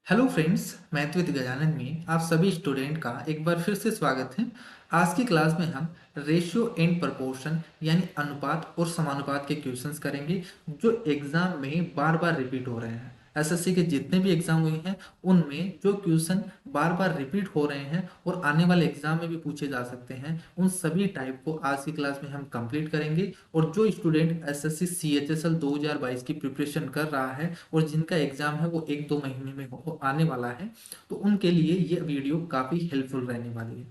Hello friends, मैथविद Gajanan में आप सभी स्टूडेंट का एक बार फिर से स्वागत है। आज की क्लास में हम रेशियो एंड प्रपोर्शन यानी अनुपात और समानुपात के क्वेश्चंस करेंगे जो एग्जाम में बार बार रिपीट हो रहे हैं। एसएससी के जितने भी एग्जाम हुए हैं उनमें जो क्वेश्चन बार बार रिपीट हो रहे हैं और आने वाले एग्जाम में भी पूछे जा सकते हैं, उन सभी टाइप को आज की क्लास में हम कंप्लीट करेंगे। और जो स्टूडेंट एसएससी सीएचएसएल 2022 की प्रिपरेशन कर रहा है और जिनका एग्जाम है वो 1-2 महीने में आने वाला है, तो उनके लिए ये वीडियो काफ़ी हेल्पफुल रहने वाली है।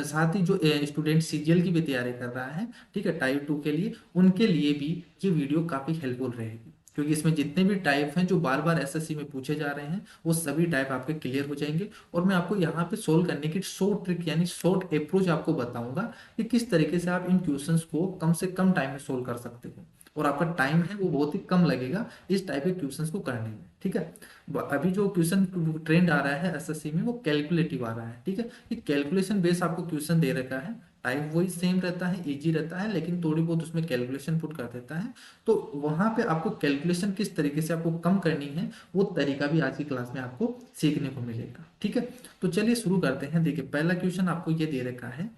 साथ ही जो स्टूडेंट सीजीएल की भी तैयारी कर रहा है, ठीक है, टाइप 2 के लिए, उनके लिए भी ये वीडियो काफ़ी हेल्पफुल रहेगी, क्योंकि इसमें जितने भी टाइप हैं जो बार बार एसएससी में पूछे जा रहे हैं वो सभी टाइप आपके क्लियर हो जाएंगे। और मैं आपको यहाँ पे सोल्व करने की शॉर्ट ट्रिक यानी शॉर्ट अप्रोच आपको बताऊंगा कि किस तरीके से आप इन क्वेश्चंस को कम से कम टाइम में सोल्व कर सकते हो और आपका टाइम है वो बहुत ही कम लगेगा इस टाइप के क्वेश्चंस को करने में। ठीक है, अभी जो क्वेश्चन ट्रेंड आ रहा है एसएससी में वो कैलकुलेटिव आ रहा है। ठीक है, ये कैलकुलेशन बेस आपको क्वेश्चन दे रखा है, टाइप वही सेम रहता है, इजी रहता है, लेकिन थोड़ी बहुत उसमें कैलकुलेशन पुट कर देता है। तो वहां पे आपको कैलकुलेशन किस तरीके से आपको कम करनी है वो तरीका भी आज की क्लास में आपको सीखने को मिलेगा। ठीक है, तो चलिए शुरू करते हैं। देखिए, पहला क्वेश्चन आपको ये दे रखा है।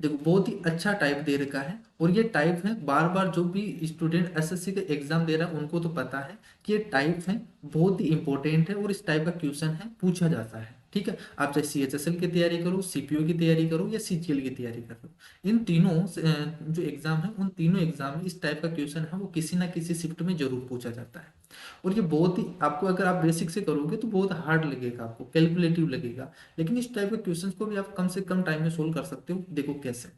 देखो, बहुत ही अच्छा टाइप दे रखा है और ये टाइप है, बार बार जो भी स्टूडेंट एसएससी का एग्जाम दे रहा है उनको तो पता है कि ये टाइप है, बहुत ही इंपॉर्टेंट है और इस टाइप का क्वेश्चन है, पूछा जाता है। ठीक है, आप चाहे सीएचएसएल की तैयारी करो, सीपीओ की तैयारी करो या सीजीएल की तैयारी करो, इन तीनों जो एग्जाम है उन तीनों एग्जाम में इस टाइप का क्वेश्चन है वो किसी ना किसी शिफ्ट में जरूर पूछा जाता है। और ये बहुत ही आपको, अगर आप बेसिक से करोगे तो बहुत हार्ड लगेगा, आपको कैलकुलेटिव लगेगा, लेकिन इस टाइप के क्वेश्चंस को भी आप कम से कम टाइम में सोल्व कर सकते हो। देखो कैसे।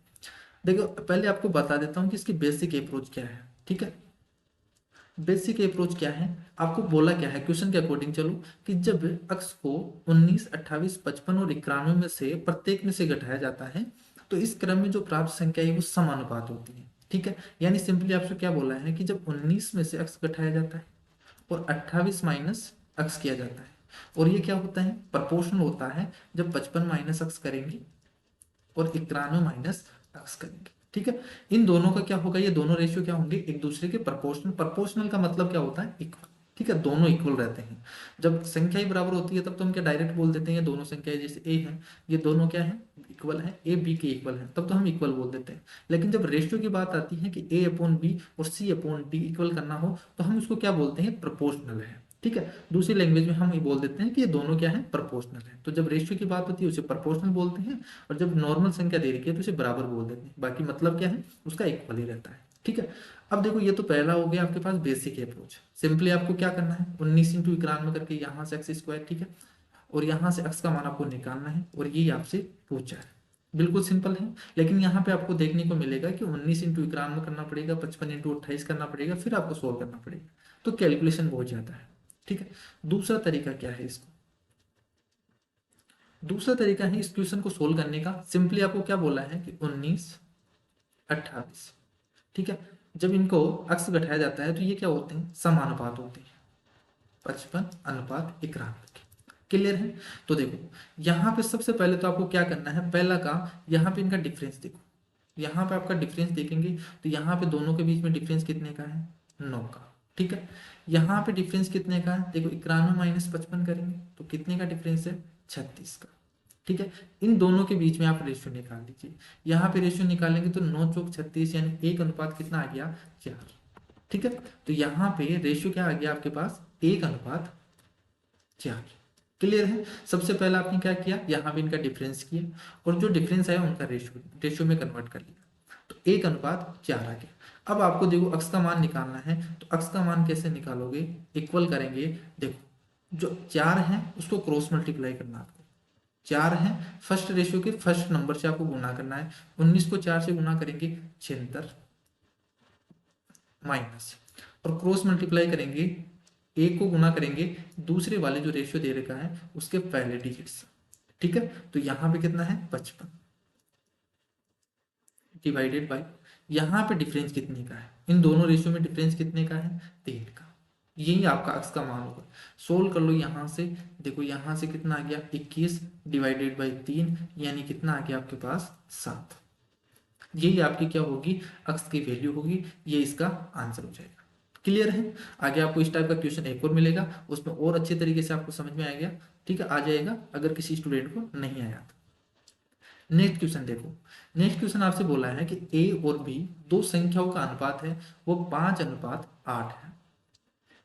देखो, पहले आपको बता देता हूँ कि इसकी बेसिक अप्रोच क्या है। ठीक है, बेसिक अप्रोच क्या है, आपको बोला क्या है क्वेश्चन के अकॉर्डिंग, चलो, कि जब अक्स को 19, 28, 55 और 91 में से प्रत्येक में से घटाया जाता है तो इस क्रम में जो प्राप्त संख्या है वो समानुपात होती है। ठीक है, यानी सिंपली आपसे क्या बोला है कि जब 19 में से अक्स घटाया जाता है और 28 माइनस अक्स किया जाता है, और ये क्या होता है, प्रोपोर्शनल होता है जब 55 माइनस अक्स करेंगे और 91 माइनस अक्स करेंगे। ठीक है, इन दोनों का क्या होगा, ये दोनों रेशियो क्या होंगे, एक दूसरे के प्रोपोर्शनल। प्रोपोर्शनल का मतलब क्या होता है, इक्वल। ठीक है, दोनों इक्वल रहते हैं। जब संख्या ही बराबर होती है तब तो हम क्या डायरेक्ट बोल देते हैं ये दोनों संख्याएं, जैसे ए है, ये दोनों क्या है, इक्वल है, ए बी के इक्वल है, तब तो हम इक्वल बोल देते हैं। लेकिन जब रेशियो की बात आती है कि ए अपॉन बी और सी अपॉन डी इक्वल करना हो तो हम इसको क्या बोलते हैं, प्रोपोर्शनल है। ठीक है, दूसरी लैंग्वेज में हम ये बोल देते हैं कि ये दोनों क्या है, प्रोपोर्शनल है। तो जब रेशियो की बात होती है उसे प्रोपोर्शनल बोलते हैं, और जब नॉर्मल संख्या दे रखी है तो इसे बराबर बोल देते हैं, बाकी मतलब क्या है उसका इक्वल ही रहता है। ठीक है, अब देखो, ये तो पहला हो गया आपके पास बेसिक अप्रोच। सिंपली आपको क्या करना है, 19 इंटू 91 करके यहाँ से एक्स स्क्वायर, ठीक है, और यहाँ से एक्स का मान आपको निकालना है और ये आपसे पूछा है। बिल्कुल सिंपल है, लेकिन यहाँ पे आपको देखने को मिलेगा कि 19 इंटू 91 करना पड़ेगा, 55 इंटू 28 करना पड़ेगा, फिर आपको सोल्व करना पड़ेगा, तो कैलकुलेशन बहुत ज्यादा है। ठीक है, दूसरा तरीका क्या है इसको, दूसरा तरीका है इस क्वेश्चन को सोल्व करने का। सिंपली आपको क्या बोला है कि 19, 28, ठीक है, जब इनको अक्स घटाया जाता है तो ये क्या होते हैं, समानुपात होते हैं, 55:91। क्लियर है। तो देखो, यहाँ पे सबसे पहले तो आपको क्या करना है, पहला काम, यहाँ पे इनका डिफरेंस देखो, यहाँ पे आपका डिफरेंस देखेंगे तो यहाँ पे दोनों के बीच में डिफरेंस कितने का है, 9 का। ठीक है, यहाँ पे डिफरेंस कितने का है, देखो 91 माइनस 55 करेंगे तो कितने का डिफरेंस है, 36 का। ठीक है, इन दोनों के बीच में आप रेशियो निकाल लीजिए। यहाँ पे रेशियो निकालेंगे तो 9 चौक 36 यानी एक अनुपात कितना आ गया, 4। ठीक है, तो यहाँ पे रेशियो क्या आ गया आपके पास, 1:4। क्लियर है। सबसे पहले आपने क्या किया, यहाँ पे इनका डिफरेंस किया और जो डिफरेंस आया उनका रेशियो रेशियो में कन्वर्ट कर लिया, तो 1:4 आ गया। अब आपको देखो अक्स का मान निकालना है, तो अक्स का मान कैसे निकालोगे, इक्वल करेंगे। देखो, जो 4 है उसको क्रॉस मल्टीप्लाई करना आपको, 4 है फर्स्ट रेशियो के फर्स्ट नंबर से आपको गुना करना है, 19 को 4 से गुना करेंगे 76 माइनस, और क्रॉस मल्टीप्लाई करेंगे, एक को गुना करेंगे दूसरे वाले जो रेशियो दे रखा है उसके पहले डिजिट्स। ठीक है, तो यहाँ पे कितना है, 55 डिवाइडेड बाई, यहाँ पे डिफरेंस कितने का है, इन दोनों रेशियो में डिफरेंस कितने का है, 3 का। यही आपका अक्स का मान होगा। सोल्व कर लो यहाँ से, देखो यहाँ से कितना आ गया, 21 डिवाइडेड बाई 3 यानी कितना आ गया आपके पास, 7। यही आपकी क्या होगी, अक्स की वैल्यू होगी, ये इसका आंसर हो जाएगा। क्लियर है? आगे आपको इस टाइप का क्वेश्चन एक और मिलेगा, उसमें और अच्छे तरीके से आपको समझ में आ गया, ठीक है, आ जाएगा अगर किसी स्टूडेंट को नहीं आया तो। नेक्स्ट क्वेश्चन देखो, नेक्स्ट क्वेश्चन आपसे बोला है कि ए और बी दो संख्याओं का अनुपात है, वो 5:8 है।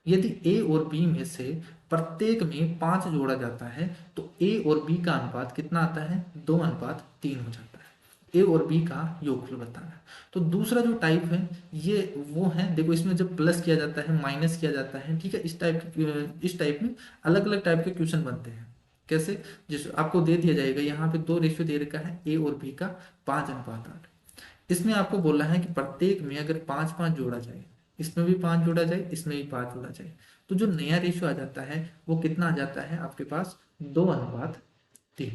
यदि ए और बी में से प्रत्येक में 5 जोड़ा जाता है तो ए और बी का अनुपात कितना आता है? 2:3 हो जाता है। ए और बी का योगफल बताना है। तो दूसरा जो टाइप है ये वो है, देखो इसमें जब प्लस किया जाता है माइनस किया जाता है, ठीक है, इस टाइप में अलग अलग टाइप के क्वेश्चन बनते हैं। कैसे? जिस आपको दे दिया जाएगा यहाँ पे दो रेशियो दे रखा है ए और बी का 5:8। इसमें आपको बोला है कि प्रत्येक में अगर 5-5 जोड़ा जाए, इसमें भी 5 जोड़ा जाए, इसमें भी 5 जोड़ा जाए, तो जो नया रेशियो आ जाता है वो कितना आ जाता है आपके पास? 2:3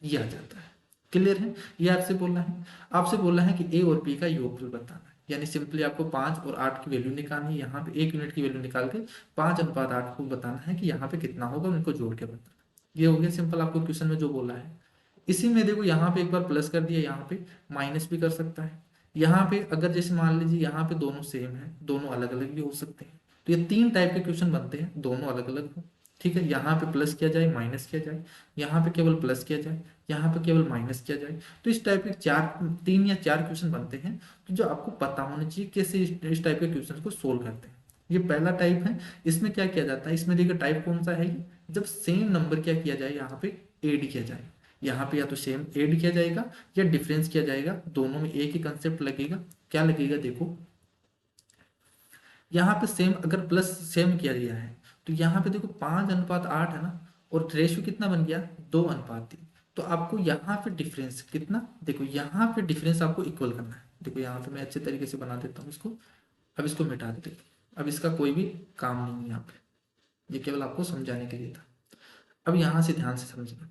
ये आ जाता है। क्लियर है? ये आपसे बोला है, आपसे बोला है कि ए और बी का योगफल बताना है, यानी सिंपली आपको 5 और 8 की वैल्यू निकालनी है। यहाँ पे 1 यूनिट की वैल्यू निकाल के 5:8 को बताना है कि यहाँ पे कितना होगा, उनको जोड़ के बताना। ये हो गया सिंपल, आपको क्वेश्चन में जो बोला है। इसी में देखो यहाँ पे एक बार प्लस कर दिया, यहाँ पे माइनस भी कर सकता है। यहाँ पे अगर जैसे मान लीजिए यहाँ पे दोनों सेम है, दोनों अलग अलग भी हो सकते हैं। तो ये 3 टाइप के क्वेश्चन बनते हैं, दोनों अलग अलग हो, ठीक है। यहाँ पे प्लस किया जाए, माइनस किया जाए, यहाँ पे केवल प्लस किया जाए, यहाँ पे केवल माइनस किया जाए। तो इस टाइप के 3 या 4 क्वेश्चन बनते हैं, तो जो आपको पता होना चाहिए कैसे इस टाइप के क्वेश्चन को सोल्व करते हैं। ये पहला टाइप है। इसमें क्या किया जाता है, इसमें देखिए टाइप कौन सा है ये? जब सेम नंबर क्या किया जाए, यहाँ पे एड किया जाए। यहाँ पे या तो सेम ऐड किया जाएगा या डिफरेंस किया जाएगा, दोनों में एक ही कंसेप्ट लगेगा। क्या लगेगा देखो, यहाँ पे सेम अगर प्लस सेम किया गया है तो यहाँ पे देखो 5:8 है ना, और रेशियो कितना बन गया? 2:3। तो आपको यहाँ पे डिफरेंस कितना, देखो यहाँ पे डिफरेंस आपको इक्वल करना है। देखो यहाँ पे मैं अच्छे तरीके से बना देता हूँ इसको। अब इसको मिटा देते, अब इसका कोई भी काम नहीं है यहाँ पे, ये केवल आपको समझाने के लिए था। अब यहाँ से ध्यान से समझना,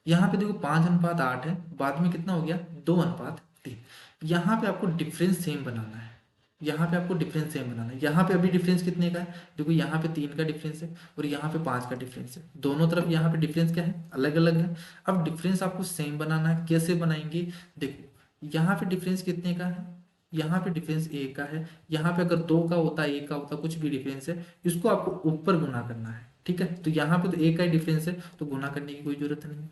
यहाँ पे देखो 5:8 है, बाद में कितना हो गया? 2:3। यहाँ पे आपको डिफरेंस सेम बनाना है, यहाँ पे आपको डिफरेंस सेम बनाना है। यहाँ पे अभी डिफरेंस कितने का है? देखो यहाँ पे 3 का डिफरेंस है और यहाँ पे 5 का डिफरेंस है, दोनों तरफ यहाँ पे डिफरेंस क्या है? अलग अलग है। अब डिफरेंस आपको सेम बनाना है, कैसे बनाएंगे? देखो यहाँ पे डिफरेंस कितने का है? यहाँ पे डिफरेंस एक का है, यहाँ पे अगर 2 का होता, 1 का होता, कुछ भी डिफरेंस है, इसको आपको ऊपर गुना करना है, ठीक है। तो यहाँ पे तो 1 का ही डिफरेंस है, तो गुना करने की कोई जरूरत नहीं है।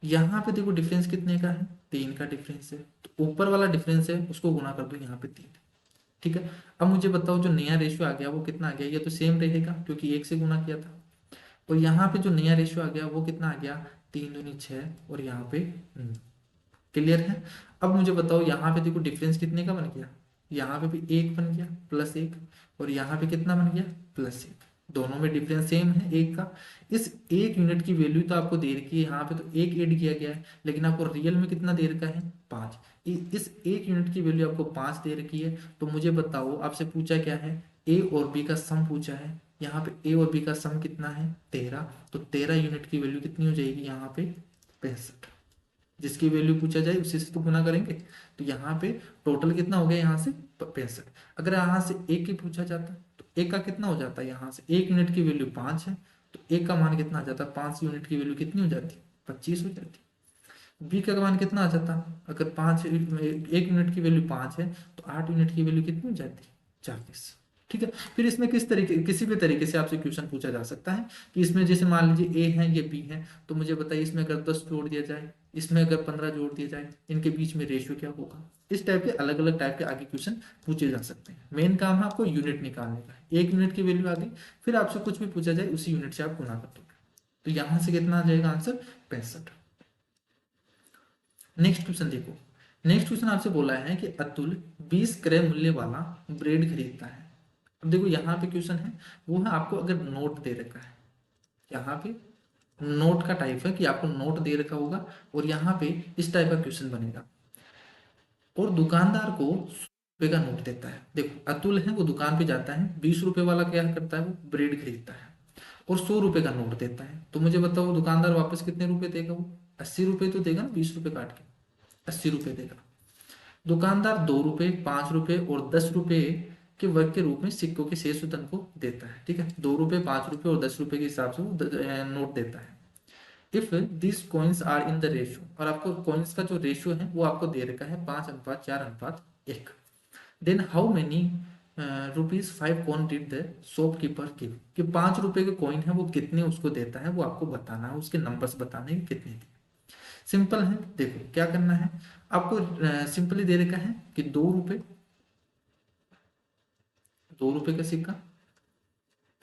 यहाँ पे देखो डिफरेंस कितने का है? 3 का डिफरेंस है, तो ऊपर वाला डिफरेंस है उसको गुना कर दो यहाँ पे 3, ठीक है। अब मुझे बताओ जो नया रेशियो आ गया वो कितना आ गया? ये तो सेम रहेगा क्योंकि 1 से गुना किया था। और यहाँ पे जो नया रेशियो आ गया वो कितना आ गया? 3×2=6 और यहाँ पे क्लियर है? अब मुझे बताओ यहाँ पे देखो डिफरेंस कितने का बन गया? यहाँ पे भी 1 बन गया, +1, और यहाँ पे कितना बन गया? +1। दोनों में डिफरेंस सेम है 1 का। इस 1 यूनिट की वैल्यू तो आपको दे रखी है, यहाँ पे तो 1 ऐड किया गया है, लेकिन आपको रियल में कितना दे रखा है? 5। इस 1 यूनिट की वैल्यू आपको 5 दे रखी है। तो मुझे बताओ, आपसे पूछा क्या है? ए और बी का सम पूछा है। यहाँ पे ए और बी का सम कितना है? 13। तो 13 यूनिट की वैल्यू कितनी हो जाएगी यहाँ पे? 65। जिसकी वैल्यू पूछा जाए उसी से तो गुना करेंगे। तो यहाँ पे टोटल कितना हो गया? यहाँ से 65। अगर यहाँ से एक ही पूछा जाता तो एक का कितना हो जाता है? यहाँ से 1 यूनिट की वैल्यू 5 है, तो एक का मान कितना आ जाता? 5 यूनिट की वैल्यू कितनी हो जाती? 25 हो जाती। बी का मान कितना आ जाता? अगर 1 यूनिट की वैल्यू 5 है तो 8 यूनिट की वैल्यू कितनी हो जाती? 40। ठीक है। फिर इसमें किसी भी तरीके से आपसे क्वेश्चन पूछा जा सकता है कि इसमें जैसे मान लीजिए ए है, ये बी है, तो मुझे बताइए इसमें अगर 10 जोड़ दिया जाए, इसमें अगर 15 जोड़ दिया जाए, इनके बीच में रेशियो क्या होगा? इस टाइप के अलग अलग टाइप के आगे क्वेश्चन पूछे जा सकते हैं। मेन काम है आपको यूनिट निकालने का। 1 यूनिट की वैल्यू आ गई, फिर आपसे कुछ भी पूछा जाए उसी यूनिट से आप गुना कर दोगे। तो यहां से कितना आ जाएगा आंसर? 65। नेक्स्ट क्वेश्चन देखो, नेक्स्ट क्वेश्चन आपसे बोला है कि अतुल 20 क्रय मूल्य वाला ब्रेड खरीदता है। अब देखो यहाँ पे क्वेश्चन है वो है, आपको अगर नोट दे रखा है, यहाँ पे नोट का टाइप है कि आपको नोट दे रखा होगा और यहाँ पे इस टाइप का क्वेश्चन बनेगा और दुकानदार को 100 रुपए का नोट देता है। देखो अतुल है, वो दुकान पे जाता है, 20 रुपए वाला क्या करता है? वो ब्रेड खरीदता है और 100 रुपए का नोट देता है। तो मुझे बताओ दुकानदार वापस कितने रुपए देगा? वो 80 रुपए तो देगा ना, 20 रुपए काट के 80 रुपए देगा। दुकानदार 2 रुपए, 5 रुपए और 10 रुपए के वर्ग के रूप में सिक्कों के शेष धन को देता है। ठीक है, 2 रुपए, 5 रुपए और 10 रुपए के हिसाब से वो नोट देता है। If this coins are in the ratio, और आपको कॉइन्स का जो रेशियो है वो आपको दे रखा है 5:4:1, then how many ₹5 coin did the shopkeeper give, कि 5 रुपए के कॉइन है वो कितने उसको देता है, वो आपको बताना है, उसके नंबर्स बताने हैं कितने दिए। सिंपल है, देखो क्या करना है आपको। सिंपली दे रखा है कि 2 रुपए, 2 रुपए का सिक्का,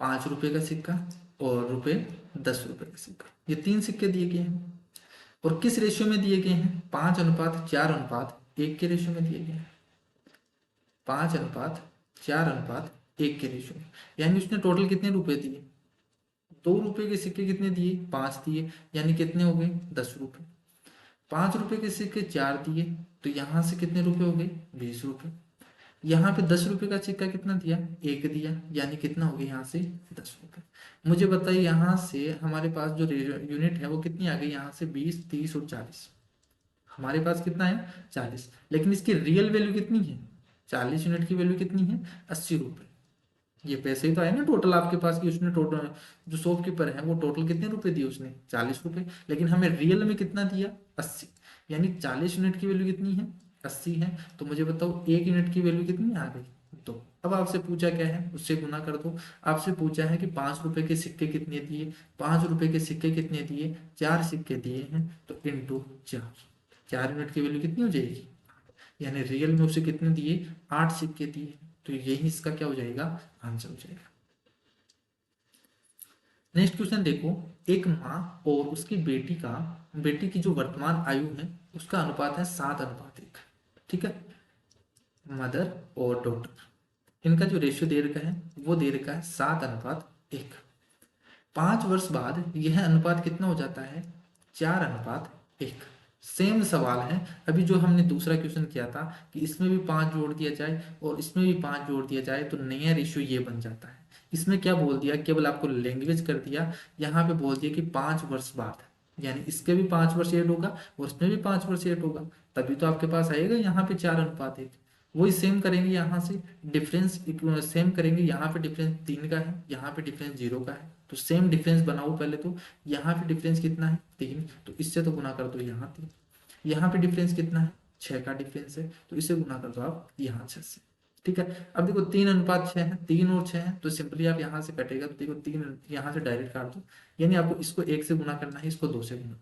5 रुपए का सिक्का और रुपए 10 रुपए का सिक्का, ये 3 सिक्के दिए गए हैं। और किस रेशियो में दिए गए हैं? 5:4:1 के रेशियो में दिए गए हैं। 5:4:1 के रेशियो में, यानी उसने टोटल कितने रुपए दिए? 2 रुपए के सिक्के कितने दिए? 5 दिए, यानी कितने हो गए? 10 रुपए। 5 रुपए के सिक्के 4 दिए, तो यहाँ से कितने रुपए हो गए? 20 रुपए। यहाँ पे 10 रुपए का सिक्का कितना दिया? 1 दिया, यानी कितना हो गया यहाँ से? 10 रुपए। मुझे बताइए यहाँ से हमारे पास जो यूनिट है वो कितनी आ गई? यहाँ से 20, 30 और 40। हमारे पास कितना है? 40। लेकिन इसकी रियल वैल्यू कितनी है? 40 यूनिट की वैल्यू कितनी है? 80 रुपए। ये पैसे ही तो आए ना टोटल आपके पास, कि उसने टोटल, जो शॉपकीपर है वो टोटल कितने रुपए दिए? उसने 40 रुपए। लेकिन हमें रियल में कितना दिया? 80। यानी 40 यूनिट की वैल्यू कितनी है? 80 है। तो मुझे बताओ 1 यूनिट की वैल्यू कितनी आ गई? 2। अब आपसे पूछा क्या है? उससे गुना कर दो। आपसे पूछा है कि 5 रुपए के सिक्के कितने दिए? 5 रुपए के सिक्के कितने दिए? 4 सिक्के दिए हैं, तो इंटू 4। 4 यूनिट की वैल्यू कितनी हो जाएगी? यानी रियल में उसे कितने दिए? 8 सिक्के दिए। तो यही इसका क्या हो जाएगा? आंसर हो जाएगा। नेक्स्ट क्वेश्चन देखो, एक माँ और उसकी बेटी की जो वर्तमान आयु है उसका अनुपात है 7:1। ठीक है, मदर और डॉटर, इनका जो रेशियो दे रखा है वो दे रखा है 7:1। 5 वर्ष बाद यह अनुपात कितना हो जाता है? 4:1। सेम सवाल है अभी जो हमने दूसरा क्वेश्चन किया था, कि इसमें भी 5 जोड़ दिया जाए और इसमें भी 5 जोड़ दिया जाए तो नया रेशियो ये बन जाता है। इसमें क्या बोल दिया? केवल आपको लैंग्वेज कर दिया। यहाँ पे बोल दिया कि 5 वर्ष बाद, यानी इसके भी 5 वर्ष ऐड होगा और इसमें भी 5 वर्ष ऐड होगा, तभी तो आपके पास आएगा यहाँ पे 4:1। वही सेम करेंगे यहाँ से, डिफरेंस सेम करेंगे। यहाँ पे डिफरेंस 3 का है, यहाँ पे डिफरेंस 0 का है, तो सेम डिफरेंस बनाओ पहले। तो यहाँ पे डिफरेंस कितना है? 3, तो इससे तो गुना कर दो यहाँ 3। यहाँ पे डिफरेंस कितना है? 6 का डिफरेंस है, तो इसे गुना कर दो आप यहाँ 6 से। ठीक है, अब देखो 3:6 है, 3 और 6 है, तो सिंपली आप यहाँ से कटेगा, तो देखो 3 यहाँ से डायरेक्ट काट दो। यानी आपको इसको 1 से गुना करना है, इसको 2 से गुना।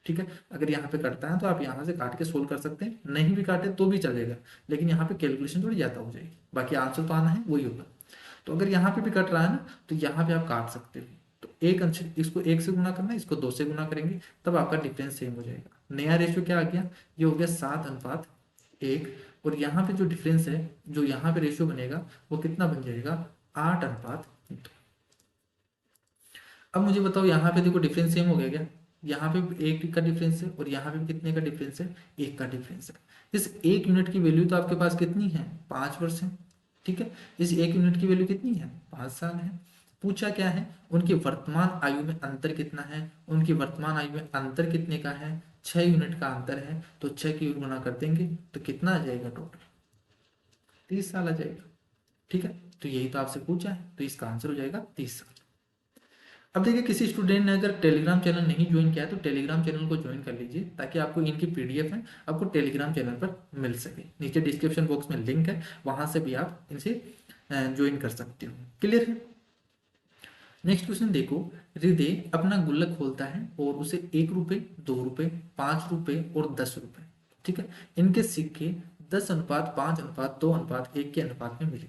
ठीक है, अगर यहाँ पे कटता है तो आप यहाँ से काट के सोल्व कर सकते हैं, नहीं भी काटे तो भी चलेगा, लेकिन यहाँ पे कैलकुलेशन थोड़ी ज़्यादा हो जाएगी, बाकी आंसर तो आना है वही होगा। तो अगर यहाँ पे भी कट रहा है ना, तो यहाँ पे आप काट सकते हो। तो एक अंश, इसको 1 से गुना करना है, इसको 2 से गुना करेंगे, तब आपका डिफरेंस सेम हो जाएगा। नया रेशियो क्या आ गया? ये हो गया 7:1। और यहाँ पे जो डिफरेंस है, जो यहाँ पे रेशियो बनेगा वो कितना बन जाएगा? 8:2। अब मुझे बताओ यहाँ पे देखो डिफरेंस सेम हो गया क्या? यहाँ पे 1 का डिफरेंस है और यहाँ पे भी कितने का डिफरेंस है? 1 का डिफरेंस है। इस 1 यूनिट की वैल्यू तो आपके पास कितनी है? 5 वर्ष है। ठीक है, इस 1 यूनिट की वैल्यू कितनी है? 5 साल है। पूछा क्या है? उनकी वर्तमान आयु में अंतर कितना है? उनकी वर्तमान आयु में अंतर कितने का है? 6 यूनिट का अंतर है, तो 6 की गुना कर देंगे तो कितना आ जाएगा? टोटल 30 साल आ जाएगा। ठीक है, तो यही तो आपसे पूछा है, तो इसका आंसर हो जाएगा 30 साल। अब देखिए, किसी स्टूडेंट ने अगर टेलीग्राम चैनल नहीं ज्वाइन किया है तो टेलीग्राम चैनल को ज्वाइन कर लीजिए, ताकि आपको इनकी पीडीएफ है आपको टेलीग्राम चैनल पर मिल सके। नीचे डिस्क्रिप्शन बॉक्स में लिंक है, वहां से भी आप इनसे ज्वाइन कर सकते हो। क्लियर है? नेक्स्ट क्वेश्चन देखो, हृदय अपना गुल्लक खोलता है और उसे 1 रुपए, 2 रुपए, 5 रुपए और 10 रुपए, ठीक है, इनके सिक्के 10:5:2:1 के अनुपात में मिले।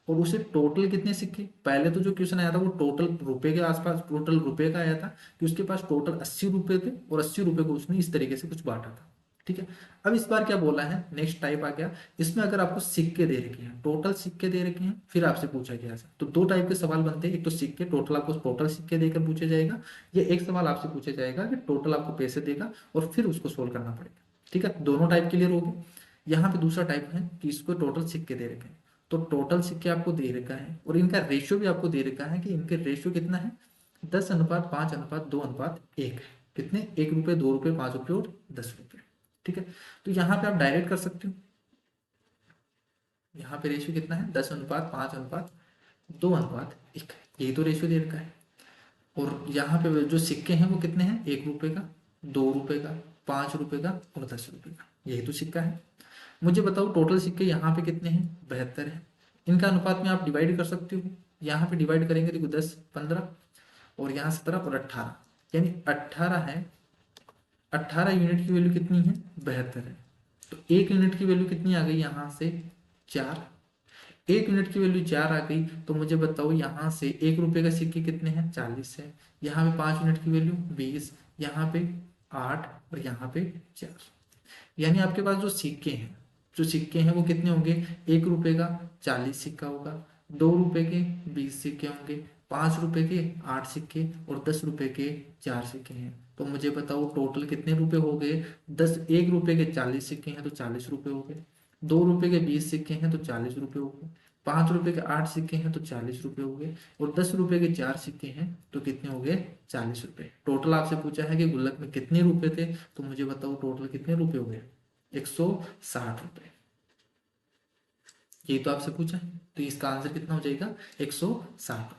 और उसे टोटल कितने सिक्के? पहले तो जो क्वेश्चन आया था वो टोटल रुपए के आसपास, टोटल रुपए का आया था, कि उसके पास टोटल 80 रुपए थे और 80 रुपए को उसने इस तरीके से कुछ बांटा था। ठीक है, अब इस बार क्या बोला है? नेक्स्ट टाइप आ गया। इसमें अगर आपको सिक्के दे रखे हैं, टोटल सिक्के दे रखे हैं, फिर आपसे पूछा गया है, तो 2 टाइप के सवाल बनते हैं। एक तो सिक्के टोटल, आपको टोटल सिक्के देकर पूछा जाएगा, या एक सवाल आपसे पूछा जाएगा कि टोटल आपको पैसे देगा और फिर उसको सोल्व करना पड़ेगा। ठीक है, दोनों टाइप क्लियर हो गए। यहाँ पे दूसरा टाइप है कि इसको टोटल सिक्के दे रखे हैं, तो टोटल सिक्के आपको दे रखा है और इनका रेशियो भी आपको दे रखा है, कि इनके रेशियो कितना है? 10:5:2:1। कितने? 1 रुपए, 2 रुपए, 5 रुपए और 10 रुपए। ठीक है, तो यहाँ पे आप डायरेक्ट कर सकते हो। यहाँ पे रेशियो कितना है? 10:5:2:1। यही तो रेशियो दे रखा है। और यहाँ पे जो सिक्के हैं वो कितने हैं? 1 रुपए का, 2 रुपए का, 5 रुपए का और 10 रुपए का, यही तो सिक्का है। मुझे बताओ टोटल सिक्के यहाँ पे कितने हैं? 72 है। इनका अनुपात में आप डिवाइड कर सकते हो। यहाँ पे डिवाइड करेंगे देखो 10 15 और यहाँ 17 और 18, यानी 18 है। 18 यूनिट की वैल्यू कितनी है? 72 है। तो 1 यूनिट की वैल्यू कितनी आ गई यहाँ से? 4। 1 यूनिट की वैल्यू 4 आ गई, तो मुझे बताओ यहाँ से 1 रुपए का सिक्के कितने हैं? 40 है। यहाँ पे 5 यूनिट की वैल्यू 20, यहाँ पे 8 और यहाँ पे 4। यानी आपके पास जो सिक्के हैं वो कितने होंगे? 1 रुपए का 40 सिक्का होगा, 2 रुपए के 20 सिक्के होंगे, 5 रुपए के 8 सिक्के और 10 रुपए के 4 सिक्के हैं। तो मुझे बताओ टोटल कितने रुपए हो गए? 1 रुपए के 40 सिक्के हैं तो 40 रुपए हो गए, 2 रुपए के 20 सिक्के हैं तो 40 रुपए हो गए, 5 रुपए के 8 सिक्के हैं तो 40 रुपए हो गए, और 10 रुपए के 4 सिक्के हैं तो कितने हो गए? 40 रुपए। टोटल आपसे पूछा है कि गुल्लक में कितने रुपए थे, तो मुझे बताओ टोटल कितने रुपए हो गए? 160 रुपए। ये तो आपसे पूछा है, तो इसका आंसर कितना हो जाएगा? 160 रुपए।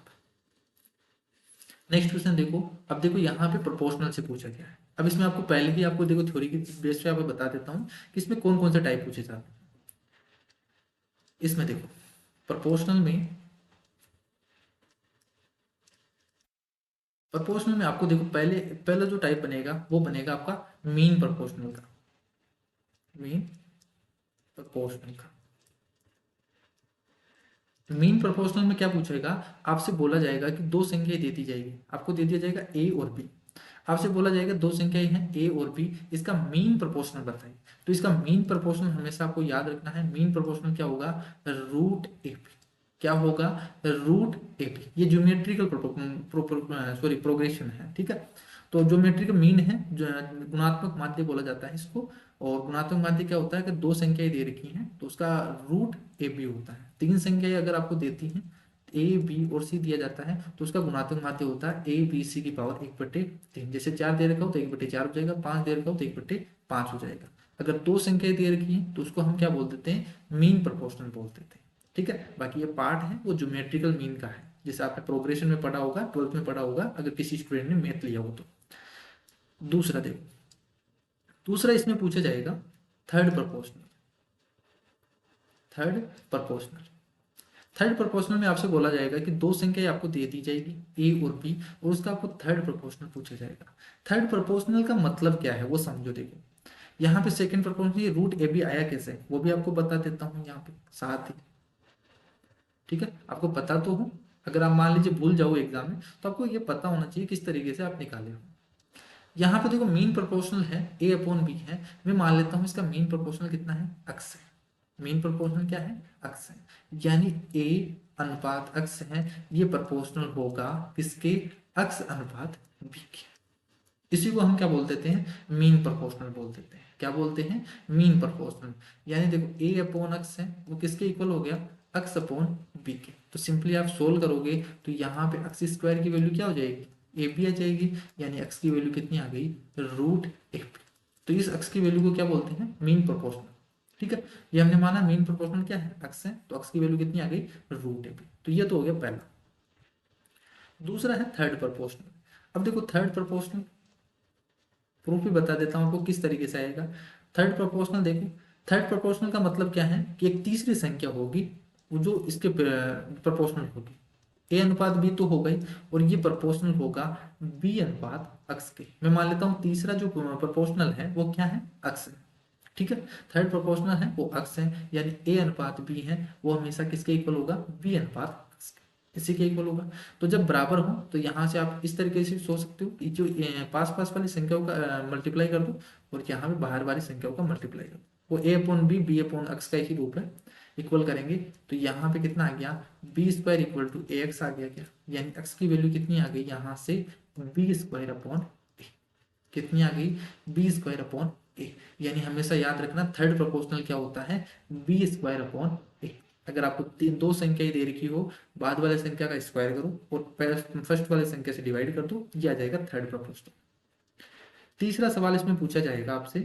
नेक्स्ट क्वेश्चन देखो। अब देखो यहाँ पे प्रोपोर्शनल से पूछा गया है। अब इसमें आपको पहले ही आपको देखो थ्योरी की बेस पे आपको बता देता हूँ कि इसमें कौन कौन से टाइप पूछे जाते हैं। इसमें देखो प्रोपोर्शनल में आपको देखो पहला जो टाइप बनेगा वो बनेगा आपका मीन प्रोपोर्शनल का। मीन प्रोपोर्शनल का मीन प्रोपोर्शनल में क्या पूछेगा? आपसे बोला जाएगा कि दो संख्याएं दे दी जाएगी, आपको दे दिया जाएगा ए और बी। आपसे बोला जाएगा दो संख्याएं हैं ए और बी, इसका मीन प्रोपोर्शनल बताइए। तो इसका मीन प्रोपोर्शनल हमेशा आपको याद रखना है। मीन प्रोपोर्शनल क्या होगा? Root a b. क्या होगा? Root a b. ये ज्योमेट्रिकल प्रोग्रेशन है, ठीक है। तो ज्योमेट्रिकल मीन है, जो गुणात्मक माध्य बोला जाता है इसको। और गुणात्मक माध्य क्या होता है कि दो संख्याएं दे रखी हैं तो उसका रूट ए बी होता है। तीन संख्याएं अगर आपको देती हैं, ए बी और सी दिया जाता है, तो उसका गुणात्मक माध्य होता है ए बी सी की पावर 1/3। जैसे 4 दे रखा हो तो 1/4 हो जाएगा, 5 दे रखा हो तो 1/5 हो जाएगा। अगर दो संख्याएं दे रखी हैं तो उसको हम क्या बोल देते हैं? मीन प्रोपोर्शनल बोल देते हैं, ठीक है। बाकी ये पार्ट है वो ज्योमेट्रिकल मीन का है, जैसे आपने प्रोग्रेशन में पढ़ा होगा, 12th में पढ़ा होगा अगर किसी स्टूडेंट ने मैथ लिया हो तो। दूसरा देखो, दूसरा इसमें पूछा जाएगा third proportional. Third proportional third proportional में आपसे बोला जाएगा कि दो संख्याएं आपको दे दी जाएगी ए और बी, और उसका आपको थर्ड प्रोपोर्शनल पूछा जाएगा। थर्ड प्रोपोर्शनल का मतलब क्या है वो समझो। देखो यहाँ पे सेकंड प्रोपोर्शनल ये रूट ए बी आया कैसे, वो भी आपको बता देता हूँ यहाँ पे साथ ही, ठीक है। आपको पता तो हो, अगर आप मान लीजिए भूल जाओ एग्जाम में तो आपको ये पता होना चाहिए किस तरीके से आप निकाले हो। यहाँ पे देखो मीन प्रोपोर्शनल है, ए अपॉन बी है। मैं मान लेता हूँ इसका मीन प्रोपोर्शनल कितना है? अक्स है। मीन प्रोपोर्शनल क्या है? अक्स है। यानी ए अनुपात अक्स है, ये प्रोपोर्शनल होगा किसके? अक्स अनुपात बी के। इसी को हम क्या बोल देते हैं? मीन प्रोपोर्शनल बोल देते हैं। क्या बोलते हैं? Mean proportional. यानी देखो ए अपॉन अक्स है वो किसके इक्वल हो गया? अक्स अपॉन बी के। तो सिंपली आप सोल्व करोगे तो यहाँ पे अक्स स्क्वायर की वैल्यू क्या हो जाएगी? ए बी आ जाएगी। यानी अक्स की वैल्यू कितनी आ गई? Root a b. तो इस अक्स की वैल्यू को क्या बोलते हैं? मीन प्रोपोर्शनल, ठीक है। ये हमने माना मीन प्रोपोर्शनल क्या है? अक्स है, तो अक्स की वैल्यू कितनी आ गई? Root a b. तो ये तो हो गया पहला। दूसरा है थर्ड प्रोपोर्शनल। अब देखो थर्ड प्रोपोर्शनल प्रूफ भी बता देता हूँ आपको किस तरीके से आएगा। थर्ड प्रोपोर्शनल देखो, थर्ड प्रोपोर्शनल का मतलब क्या है कि एक तीसरी संख्या होगी वो जो इसके प्रोपोर्शनल होगी। ए अनुपात बी तो हो गई, और ये प्रोपोर्शनल होगा बी अनुपात अक्स के। मैं मान लेता हूँ तीसरा जो प्रोपोर्शनल है वो क्या है? अक्स है, ठीक है। थर्ड प्रोपोर्शनल है वो अक्स है, यानी ए अनुपात बी है वो हमेशा किसके इक्वल होगा? बी अनुपात अक्स के, इसी के इक्वल होगा। तो जब बराबर हो तो यहाँ से आप इस तरीके से सोच सकते हो कि जो पास पास वाली संख्याओं का मल्टीप्लाई कर दो, और यहाँ पे बाहर वाली संख्याओं का मल्टीप्लाई कर दो। वो ए अपॉन बी अपॉन अक्स का एक ही रूप है। इक्वल करेंगे तो यहाँ पे कितना आ गया? B square equal to A X आ गया क्या? यानी एक्स की वैल्यू कितनी आ गई यहाँ से? बी स्क्वायर अपॉन ए। कितनी आ गई? बी स्क्वायर अपॉन ए। यानी हमेशा याद रखना थर्ड प्रोपोर्शनल क्या होता है? बी स्क्वायर अपॉन ए। अगर आपको दो संख्याएं दे रखी हो, बाद वाले संख्या का स्क्वायर करो और फर्स्ट वाले संख्या से डिवाइड कर दो, ये आ जाएगा थर्ड प्रोपोर्शनल। तीसरा सवाल इसमें पूछा जाएगा आपसे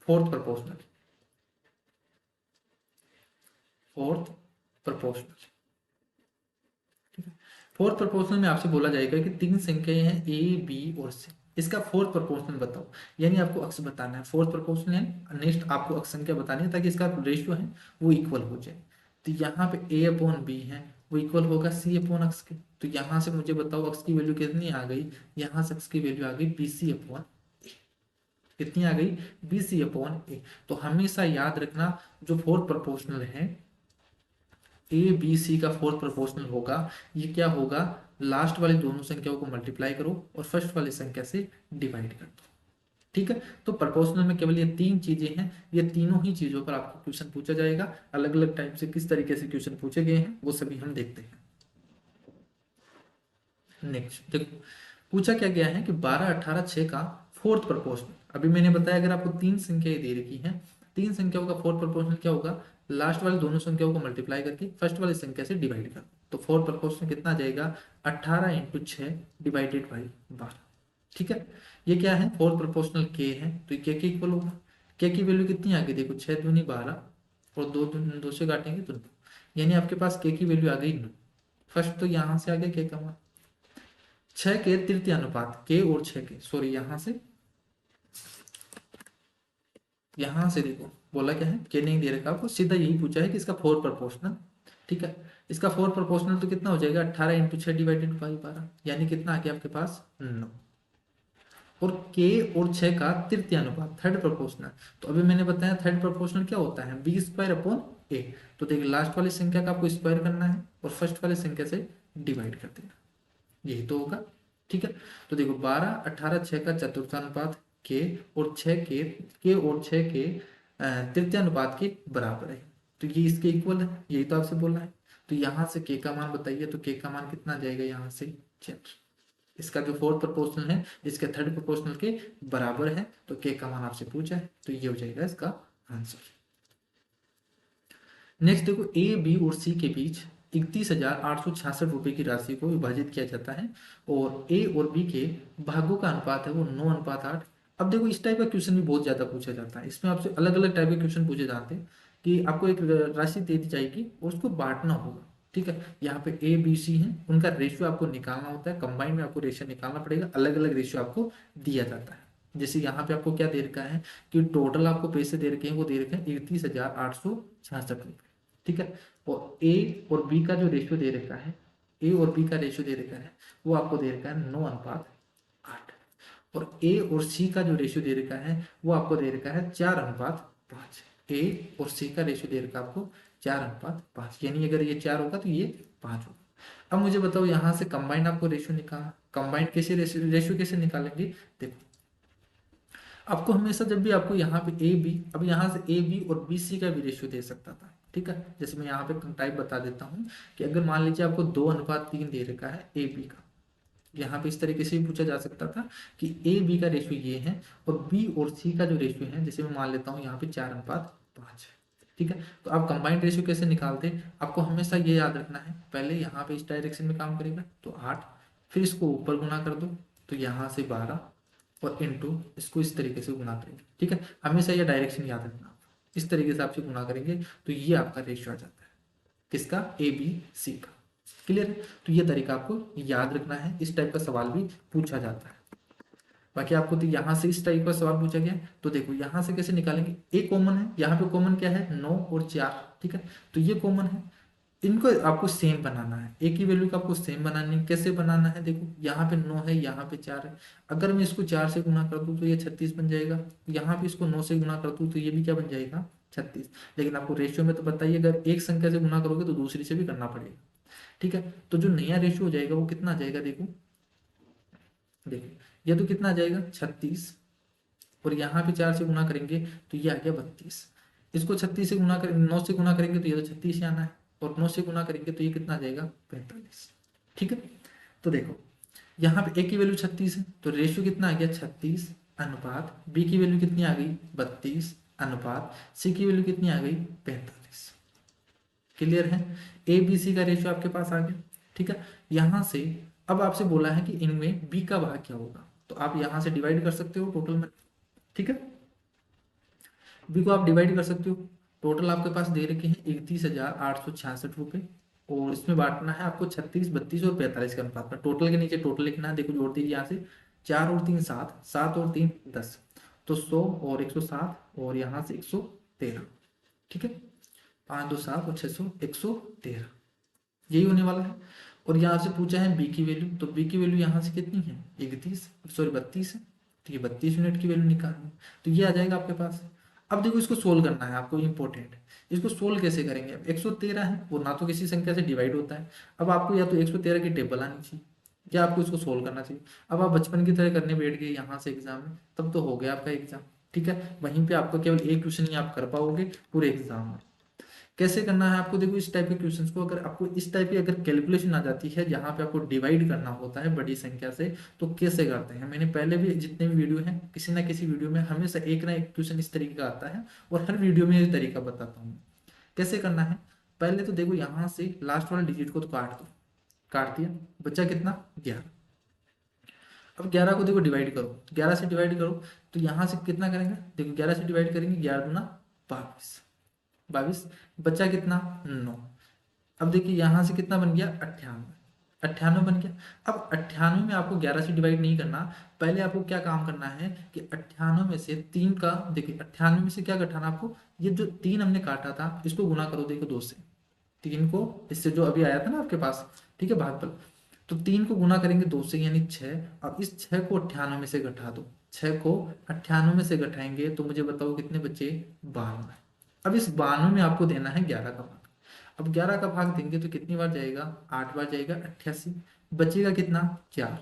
फोर्थ प्रोपोर्शनल। फोर्थ प्रोपोर्शनल, ठीक है। फोर्थ प्रोपोर्शनल में आपसे बोला जाएगा कि तीन संख्याएं हैं ए बी और सी, इसका फोर्थ प्रोपोर्शनल बताओ। यानी आपको अक्स बताना है। फोर्थ प्रोपोर्शनल है, नेक्स्ट आपको अक्स संख्या बतानी है ताकि इसका रेशियो है वो इक्वल हो जाए। तो यहाँ पे a अपॉन बी है वो इक्वल होगा c अपॉन अक्स के। तो यहाँ से मुझे बताओ अक्स की वैल्यू कितनी आ गई, यहाँ से अक्स की वैल्यू आ गई बी सी अपॉन, कितनी आ गई, बी सी अपॉन ए। तो हमेशा याद रखना जो फोर्थ प्रोपोर्शनल है ए बी सी का फोर्थ प्रोपोर्शनल होगा, ये क्या होगा, लास्ट वाली दोनों संख्याओं को मल्टीप्लाई करो और फर्स्ट वाली संख्या से डिवाइड कर दो। ठीक है, तो प्रोपोर्शनल में केवल ये तीन चीजें हैं, ये तीनों ही चीजों पर आपको क्वेश्चन पूछा जाएगा। अलग अलग टाइप से किस तरीके से क्वेश्चन पूछे गए हैं वो सभी हम देखते हैं। नेक्स्ट देखो, पूछा क्या गया है कि 12, 18, 6 का फोर्थ प्रोपोर्शनल। अभी मैंने बताया अगर आपको तीन संख्याएं दे रखी हैं, तीन संख्याओं का फोर्थ प्रोपोर्शनल क्या होगा, लास्ट वाली दोनों संख्याओं को मल्टीप्लाई करके फर्स्ट वाली संख्या से डिवाइड कर दो। तो फोर्थ प्रोपोर्शनल कितना आ जाएगा, 18 इंटू 6 डिवाइडेड बाई 12। ठीक है, ये क्या है, फोर्थ प्रोपोर्शनल के है, तो के इक्वल होगा। के की वैल्यू कितनी आ गई, देखो 6 दूनी 12 और दो से काटेंगे तो 9, यानी आपके पास के की वैल्यू आ गई 9। फर्स्ट तो यहाँ से आ गया के का मान, 6 के तृतीय अनुपात, के और 6 के, सॉरी यहाँ से देखो बोला क्या है, के नहीं दे रखा आपको, सीधा यही पूछा है कि इसका फोर प्रोपोर्शनल। ठीक है, इसका फोर प्रोपोर्शनल तो कितना हो जाएगा, 18 इंटू 6 डिवाइडेड बाई 12, यानी कितना आ गया आपके पास 9। और के और 6 का तृतीय अनुपात, थर्ड प्रोपोर्शनल। तो अभी मैंने बताया थर्ड प्रोपोर्शनल क्या होता है, बी स्क्वायर अपॉन ए। तो देखिए लास्ट वाली संख्या का आपको स्क्वायर करना है और फर्स्ट वाली संख्या से डिवाइड कर देना, यही तो होगा। ठीक है, तो देखो 12, 18, 6 का चतुर्थानुपात के और 6 के और 6 के तृतीय अनुपात के बराबर है, तो ये इसके इक्वल है, यही तो आपसे बोला है। तो यहाँ से के का मान बताइए, तो के का मान कितना आ जाएगा, यहाँ से 4। इसका जो फोर्थ प्रोपोर्शनल है इसके थर्ड प्रोपोर्शनल के बराबर है, तो के का मान आपसे पूछा है, तो ये हो जाएगा इसका आंसर। नेक्स्ट देखो, ए बी और सी के बीच 31,866 रुपए की राशि को विभाजित किया जाता है और ए और बी के भागों का अनुपात है वो 9:8। अब देखो इस टाइप का क्वेश्चन भी बहुत ज्यादा पूछा जाता है, इसमें आपसे अलग अलग टाइप के क्वेश्चन पूछे जाते हैं कि आपको एक राशि दे दी जाएगी और उसको बांटना होगा। ठीक है, यहाँ पे ए बी सी है, उनका रेशियो आपको निकालना होता है, कंबाइंड में आपको रेशियो निकालना पड़ेगा, अलग अलग रेशियो आपको दिया जाता है। जैसे यहाँ पे आपको क्या दे रखा है कि टोटल आपको पैसे दे रखे हैं, वो दे रखे हैं 31,866 रुपये। ठीक है, और ए और बी का जो रेशियो दे रखा है, ए और बी का रेशियो दे रखा है वो आपको दे रखा है 9:8। और ए और सी का जो रेशियो दे रखा है वो आपको दे रखा है 4:5। ए और सी का रेशियो दे रखा है आपको 4:5, यानी अगर ये 4 होगा तो ये 5 होगा। अब मुझे बताओ यहाँ से कंबाइंड आपको रेशियो निकालना, कंबाइंड कैसे रेशियो कैसे निकालेंगे, देखो आपको हमेशा जब भी आपको यहाँ पे ए बी, अब यहाँ से ए बी और बी सी का भी रेशियो दे सकता था। ठीक है, जैसे मैं यहाँ पे टाइप बता देता हूँ कि अगर मान लीजिए आपको 2:3 दे रखा है ए बी का, यहाँ पे इस तरीके से भी पूछा जा सकता था कि ए बी का रेशियो ये है और बी और सी का जो रेशियो है, जैसे मैं मान लेता हूँ यहाँ पे 4:5। ठीक है, तो आप कंबाइंड रेशियो कैसे निकालते, आपको हमेशा ये याद रखना है, पहले यहाँ पे इस डायरेक्शन में काम करेगा तो 8, फिर इसको ऊपर गुना कर दो तो यहाँ से 12 और इनटू इसको इस तरीके से गुना करेंगे। ठीक है, हमेशा ये डायरेक्शन याद रखना, इस तरीके से आपसे गुना करेंगे तो ये आपका रेशियो आ जाता है, किसका, ए बी सी का। क्लियर है, तो ये तरीका आपको याद रखना है, इस टाइप का सवाल भी पूछा जाता है। बाकी आपको तो यहाँ से इस टाइप का सवाल पूछा गया, तो देखो यहाँ से कैसे निकालेंगे, ए कॉमन है, यहाँ पे कॉमन क्या है 9 और 4। ठीक है, तो ये कॉमन है, इनको आपको सेम बनाना है, ए की वैल्यू को आपको सेम बनानी है। कैसे बनाना है, देखो यहाँ पे 9 है, यहाँ पे 4 है, अगर मैं इसको 4 से गुना कर दूं तो ये 36 बन जाएगा, यहाँ पे इसको 9 से गुना कर दूं तो ये भी क्या बन जाएगा, 36। लेकिन आपको रेशियो में तो बताइए, अगर एक संख्या से गुना करोगे तो दूसरी से भी करना पड़ेगा। ठीक है, तो जो नया रेशियो हो जाएगा वो कितना आ जाएगा, देखो देखो ये तो कितना आ जाएगा 36, और यहाँ पे 4 से गुना करेंगे तो ये आ गया 32। इसको 36 से गुना करेंगे, 9 से गुना करेंगे तो ये तो 36 ही आना है, और 9 से गुना करेंगे तो ये कितना आ जाएगा 45। ठीक है, तो देखो यहाँ पे ए की वैल्यू 36 है, तो रेशियो कितना आ गया 36 अनुपात, बी की वैल्यू कितनी आ गई 32 अनुपात, सी की वैल्यू कितनी आ गई 45। क्लियर है, ए बी सी का रेशियो आपके पास आ गया। ठीक है, यहां से अब आपसे बोला है कि इनमें बी का भाग क्या होगा, तो आप यहां से डिवाइड कर सकते हो टोटल में। ठीक है, बी को आप डिवाइड कर सकते हो, टोटल आपके पास दे रखे हैं 31,866 रुपए, और इसमें बांटना है आपको 36, 32 और 45 के अनुपात में। टोटल के नीचे टोटल लिखना है, देखो जोड़ दीजिए यहाँ से, 4 और 3 7, 7 और 3 10, तो 100 और 107 और यहाँ से 113। ठीक है, 5 2 7 और 6 100 113, यही होने वाला है। और यहाँ से पूछा है बी की वैल्यू, तो बी की वैल्यू यहाँ से कितनी है 31, सॉरी 32 है, तो ये 32 यूनिट की वैल्यू निकालनी है, तो ये आ जाएगा आपके पास। अब देखो इसको सोल्व करना है आपको, इंपॉर्टेंट। इसको सोल्व कैसे करेंगे? अब 113 है, वो ना तो किसी संख्या से डिवाइड होता है। अब आपको या तो 113 की टेबल आनी चाहिए या आपको इसको सोल्व करना चाहिए। अब आप बचपन की तरह करने बैठ गए यहाँ से एग्जाम में, तब तो हो गया आपका एग्जाम। ठीक है, वहीं पे आपको केवल एक क्वेश्चन ही आप कर पाओगे पूरे एग्जाम में। कैसे करना है आपको? देखो इस टाइप के क्वेश्चंस को अगर आपको इस टाइप की अगर कैलकुलेशन आ जाती है जहां पे आपको डिवाइड करना होता है बड़ी संख्या से, तो कैसे करते हैं? मैंने पहले भी जितने भी वीडियो हैं, किसी ना किसी वीडियो में हमेशा एक ना एक क्वेश्चन इस तरीके का आता है, और हर वीडियो में ये तरीका बताता हूँ कैसे करना है। पहले तो देखो यहाँ से लास्ट वाला डिजिट को तो काट दो, काट दिया, बचा कितना 11। अब 11 को देखो डिवाइड करो, 11 से डिवाइड करो, तो यहाँ से कितना करेंगे? देखो 11 से डिवाइड करेंगे, 11 दूना 22, 22, बचा कितना 9। अब देखिए यहाँ से कितना बन गया 98, 98 बन गया। अब 98 में आपको 11 से डिवाइड नहीं करना, पहले आपको क्या काम करना है कि 98 में से 3 का, देखिए 98 में से क्या घटाना आपको, ये जो 3 हमने काटा था इसको गुना करो, देखो 2 से, 3 को इससे जो अभी आया था ना आपके पास, ठीक है, भागफल, तो 3 को गुना करेंगे 2 से यानी 6। अब इस 6 को 98 में से घटा दो, 6 को 98 में से घटाएंगे तो मुझे बताओ कितने बचे 92। अब इस 92 में आपको देना है 11 का भाग। अब 11 का भाग देंगे तो कितनी बार जाएगा? 8 बार जाएगा, 88, बचेगा कितना 4,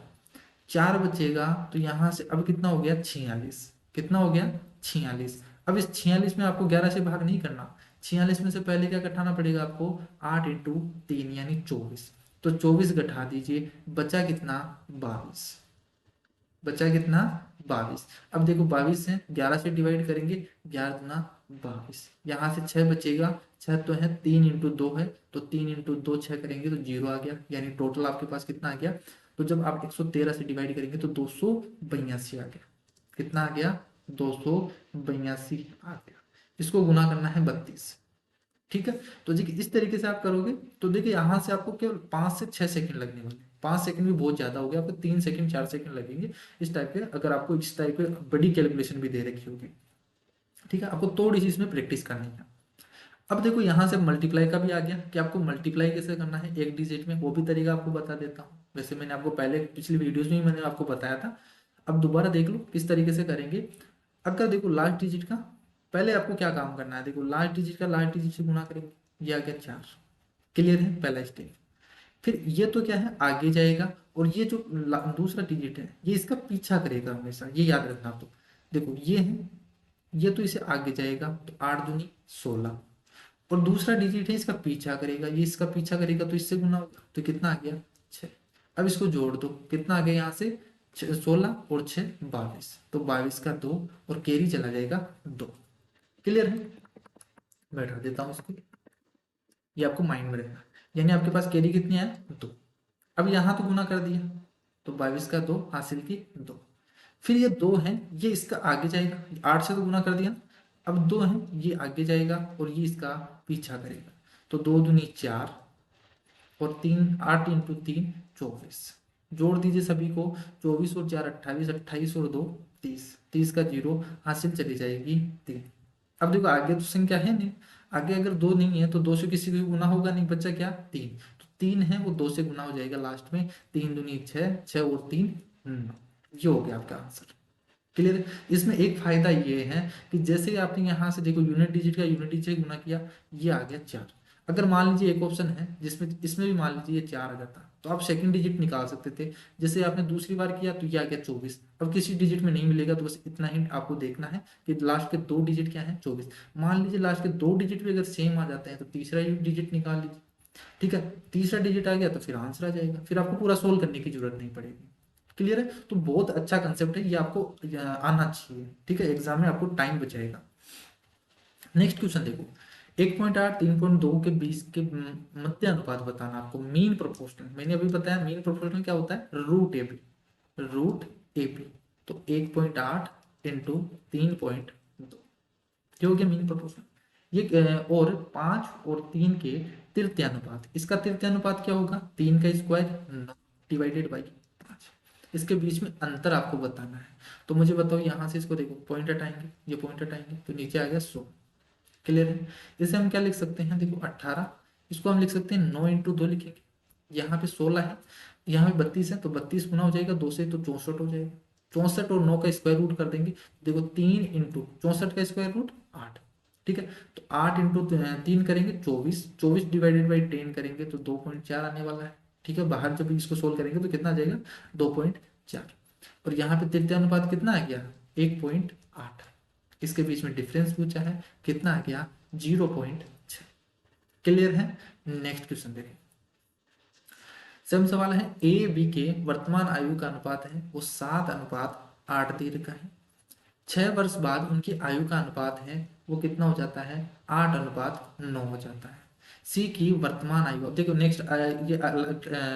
4 बचेगा, तो यहाँ से अब कितना हो गया 46, कितना हो गया 46। अब इस 46 में आपको 11 से भाग नहीं करना, 46 में से पहले क्या घटाना पड़ेगा आपको? 8 इंटू 3 यानी 24, तो 24 घटा दीजिए, बचा कितना 22, बचा कितना 22। अब देखो 22 है, 11 से डिवाइड करेंगे, 11 दूना 22, यहाँ से 6 बचेगा, 6 तो है 3 इंटू 2 है, तो 3 इंटू 2 6 करेंगे तो 0 आ गया, यानी टोटल आपके पास कितना आ गया? तो जब आप 113 से डिवाइड करेंगे तो 282 आ गया, कितना आ गया 282 आ गया। इसको गुना करना है 32, ठीक है। तो देखिए इस तरीके से आप करोगे तो देखिए यहाँ से आपको केवल 5 से 6 सेकंड लगने वाले, 5 सेकंड भी बहुत ज्यादा हो गया, आपको 3 सेकंड 4 सेकंड लगेंगे इस टाइप के, अगर आपको इस टाइप के बड़ी कैलकुलेशन भी दे रखी होगी। ठीक है, आपको थोड़ी सी इसमें प्रैक्टिस करनी है। अब देखो यहाँ से मल्टीप्लाई का भी आ गया कि आपको मल्टीप्लाई कैसे करना है एक डिजिट में, वो भी तरीका आपको बता देता हूँ। वैसे मैंने आपको पहले पिछली वीडियोज में ही मैंने आपको बताया था, अब दोबारा देख लो किस तरीके से करेंगे। अगर देखो लास्ट डिजिट का, पहले आपको क्या काम करना है, देखो लास्ट डिजिट का लास्ट डिजिट से गुना करेंगे, ये आ गया 4, क्लियर है पहला स्टेप। फिर ये तो क्या है आगे जाएगा, और ये जो दूसरा डिजिट है ये इसका पीछा करेगा हमेशा, ये याद रखना। तो देखो ये है, ये तो इसे आगे जाएगा, तो 8 दूनी 16, और दूसरा डिजिट है इसका पीछा करेगा, ये इसका पीछा करेगा तो इससे गुना होगा, तो कितना आ गया 6। अब इसको जोड़ दो, कितना आ गया यहाँ से 16 और 6 22, तो 22 का 2 और कैरी चला जाएगा 2, क्लियर है। बैठा देता हूँ इसको, ये आपको माइंड में रखना, यानी आपके पास कैरी कितनी है 2। अब यहाँ तो गुना कर दिया, तो 22 का 2 हासिल की 2। फिर ये 2 है, ये इसका आगे जाएगा, 8 से तो गुना कर दिया, अब 2 है ये आगे जाएगा और ये इसका पीछा करेगा, तो 2 दूनी 4 और 3, 8 इंटू 3 24, जोड़ दीजिए सभी को, 24 और 4 28, 28 और 2 30, 30 का 0 हासिल चली जाएगी 3। अब देखो आगे तो संख्या है नहीं, आगे अगर 2 नहीं है तो 2 से किसी को गुना होगा नहीं, बच्चा क्या 3, तो 3 है वो 2 से गुना हो जाएगा लास्ट में, 3 दूनी 6, 6 और 3 9, ये हो गया आपका आंसर, क्लियर। इसमें एक फायदा ये है कि जैसे ही आपने यहाँ से देखो यूनिट डिजिट का यूनिट डिजिट से गुना किया, ये आ गया 4। अगर मान लीजिए एक ऑप्शन है जिसमें इसमें भी मान लीजिए ये 4 आ जाता, तो आप सेकंड डिजिट निकाल सकते थे, जैसे आपने दूसरी बार किया तो ये आ गया 24। अब किसी डिजिट में नहीं मिलेगा तो बस इतना ही आपको देखना है कि लास्ट के 2 डिजिट क्या है 24। मान लीजिए लास्ट के 2 डिजिट भी अगर सेम आ जाते हैं तो तीसरा डिजिट निकाल लीजिए, ठीक है। तीसरा डिजिट आ गया तो फिर आंसर आ जाएगा, फिर आपको पूरा सोल्व करने की जरूरत नहीं पड़ेगी, क्लियर है। तो बहुत अच्छा कंसेप्ट है ये, आपको आना चाहिए, ठीक है, एग्जाम में आपको टाइम बचाएगा। नेक्स्ट क्वेश्चन देखो, 1.8 3.2 के बीच के मध्य अनुपात बताना आपको, मीन प्रोपोर्शनल। मैंने अभी बताया मीन प्रोपोर्शनल क्या होता है, root a b, root a b, तो 1.8 इंटू 3.2, ये हो गया मीन प्रोपोर्शनल। ये और 5 और 3 के तृतीय अनुपात, इसका तृतीय अनुपात क्या होगा, 3 का स्क्वायर डिवाइडेड बाई 5, इसके बीच में अंतर आपको बताना है। तो मुझे बताओ यहाँ से इसको देखो, पॉइंट हटाएंगे, ये पॉइंट हटाएंगे तो नीचे आ गया 100, क्लियर है। इसे हम क्या लिख सकते हैं, देखो 18, इसको हम लिख सकते हैं 9 × 2 लिखेंगे। यहाँ पे 16 है, यहाँ पे 32 है, तो 32 गुना हो जाएगा 2 से, तो 64 हो जाएगा। 64 और 9 का स्क्वायर रूट कर देंगे। देखो 3 × 64 का स्क्वायर रूट 8। ठीक है, तो 8 × 3 करेंगे 24, 24 डिवाइडेड बाई 10 करेंगे तो 2.4 आने वाला है। ठीक है, बाहर जब इसको सोल्व करेंगे तो कितना आ जाएगा, 2.4। और यहाँ पे तृतीय अनुपात कितना आ गया, 1.8। इसके बीच में डिफरेंस पूछा है, कितना आ गया, 0.6। क्लियर है। नेक्स्ट क्वेश्चन देखें। सेम सवाल है, ए बी के वर्तमान आयु का अनुपात है वो 7:8 दे रखा है। 6 वर्ष बाद उनकी आयु का अनुपात है वो कितना हो जाता है, 8:9 हो जाता है। सी की वर्तमान आयु, अब देखो नेक्स्ट, ये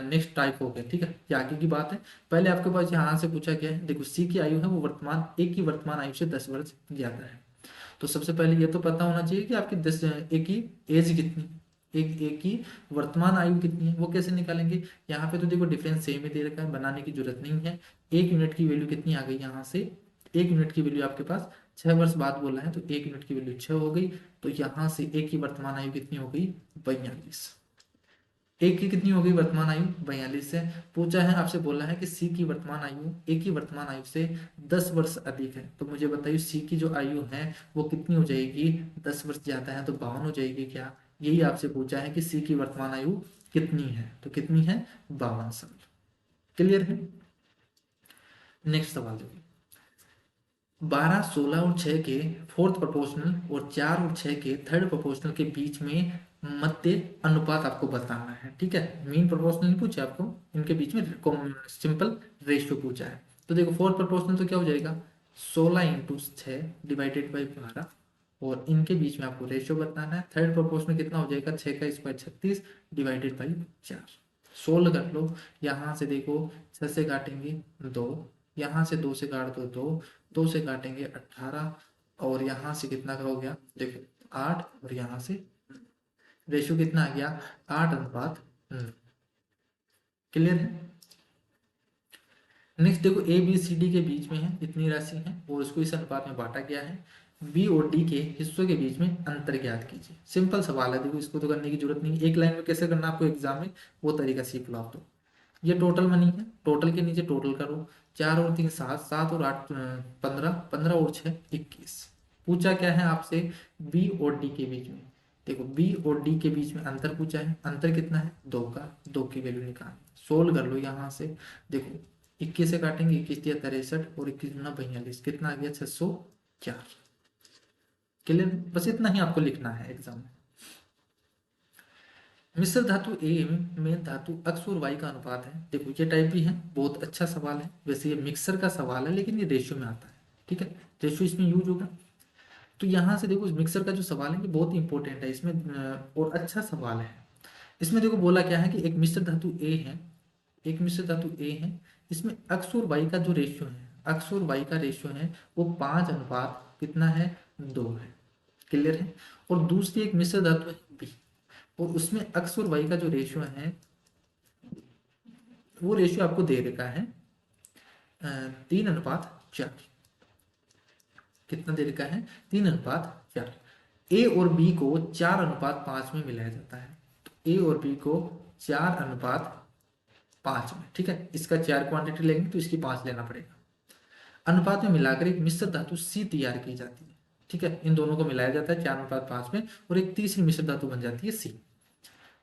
नेक्स्ट टाइप हो गया। ठीक है, ये आगे की बात है। पहले आपके पास यहाँ से पूछा गया है, देखो सी की आयु है वो वर्तमान, ए की वर्तमान आयु से 10 वर्ष ज्यादा है। तो सबसे पहले ये तो पता होना चाहिए कि आपकी 10 ए की एज कितनी, एक ए की वर्तमान आयु कितनी है, वो कैसे निकालेंगे। यहाँ पे तो देखो डिफरेंस सेम ही दे रखा है, बनाने की जरूरत नहीं है। 1 यूनिट की वैल्यू कितनी आ गई, यहाँ से 1 यूनिट की वैल्यू आपके पास 6 वर्ष बाद बोला है, तो 1 यूनिट की वैल्यू 6 हो गई। तो यहाँ से ए की वर्तमान आयु कितनी हो गई, 42। एक की कितनी हो गई वर्तमान आयु, 42 से। पूछा है आपसे, बोला है कि सी की वर्तमान आयु ए की वर्तमान आयु से 10 वर्ष अधिक है, तो मुझे बताइए सी की जो आयु है वो कितनी हो जाएगी, 10 वर्ष ज्यादा है तो 52 हो जाएगी क्या। यही आपसे पूछा है कि सी की वर्तमान आयु कितनी है, तो कितनी है, 52 साल। क्लियर है। नेक्स्ट सवाल देखिए। 12, 16 और 6 के फोर्थ प्रोपोर्शनल और 4 और 6 के थर्ड प्रोपोर्शनल के बीच में मध्य अनुपात आपको बताना है। ठीक है, मीन प्रोपोर्शनल नहीं पूछा आपको, इनके बीच में सिंपल रेशियो पूछा है। तो देखो फोर्थ प्रोपोर्शनल तो क्या हो जाएगा, 16 × 6 डिवाइडेड बाई 12, और इनके बीच में आपको रेशियो बताना है। थर्ड प्रोपोर्शनल कितना हो जाएगा, 6 का स्क्वायर 36 डिवाइडेड बाई 4। सोल्व कर लो। यहाँ से देखो 6 से काटेंगे 2, यहाँ से 2 से काट दो 2, 2 से काटेंगे 18, और यहाँ से कितना का हो गया, देखो 8, और यहाँ से रेशियो कितना आ गया, 8:9। क्लियर है। नेक्स्ट देखो, ए बी सी डी के बीच में है इतनी राशि है और इसको इस अनुपात में बांटा गया है। बी और डी के हिस्सों के बीच में अंतर ज्ञात कीजिए। सिंपल सवाल है, देखो इसको तो करने की जरूरत नहीं, एक लाइन में कैसे करना आपको एग्जाम में वो तरीका सीख लो आप। तो ये टोटल मनी है, टोटल के नीचे टोटल करो। 4 और 3 7, 7 और 8 15, 15 और 6 21। पूछा क्या है आपसे, बी और डी के बीच में। देखो बी और डी के बीच में अंतर पूछा है, अंतर कितना है, 2 का, 2 की वैल्यू निकाल, सोल्व कर लो। यहाँ से देखो 21 से काटेंगे, 21 दिया 63, और 21 गुना 42, कितना आ गया, 604। क्लियर, बस इतना ही आपको लिखना है एग्जाम में। मिश्र धातु ए में धातु अक्स और वाई का अनुपात है। देखो ये टाइप भी है, बहुत अच्छा सवाल है। वैसे ये मिक्सर का सवाल है लेकिन ये रेशियो में आता है। ठीक है, रेशियो इसमें यूज होगा। तो यहाँ से देखो मिक्सर का जो सवाल है ये बहुत इंपॉर्टेंट है इसमें, और अच्छा सवाल है। इसमें देखो बोला क्या है कि एक मिश्र धातु ए है, एक मिश्र धातु ए है, इसमें अक्स और वाई का जो रेशियो है, अक्स और वाई का रेशियो है वो 5 कितना है, 2 है। क्लियर है। और दूसरी एक मिश्र धातु है बी, और उसमें अक्स और वाई का जो रेशियो है वो रेशियो आपको दे रखा है 3:4। कितना दे रखा है, 3:4। ए और बी को 4:5 में मिलाया जाता है। तो ए और बी को 4:5 में, ठीक है, इसका 4 क्वांटिटी लेंगे तो इसकी 5 लेना पड़ेगा। अनुपात में मिलाकर एक मिश्र धातु सी तैयार की जाती है। ठीक है, इन दोनों को मिलाया जाता है 4:5 में, और एक तीसरी मिश्र धातु बन जाती है सी।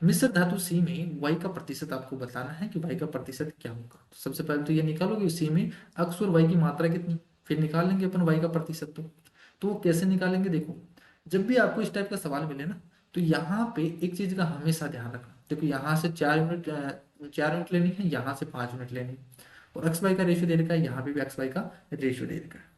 मिश्र धातु सी में वाई का प्रतिशत आपको बताना है कि वाई का प्रतिशत क्या होगा। तो सबसे पहले तो ये निकालो कि सी में अक्स और वाई की मात्रा कितनी, फिर निकाल लेंगे अपन वाई का प्रतिशत। तो वो कैसे निकालेंगे, देखो जब भी आपको इस टाइप का सवाल मिले ना, तो यहाँ पे एक चीज का हमेशा ध्यान रखना। देखो यहाँ से 4 यूनिट लेनी है, यहाँ से 5 यूनिट लेनी है, और एक्स वाई का रेशियो दे रखा है, यहाँ पे भी एक्स वाई का रेशियो दे रखा है।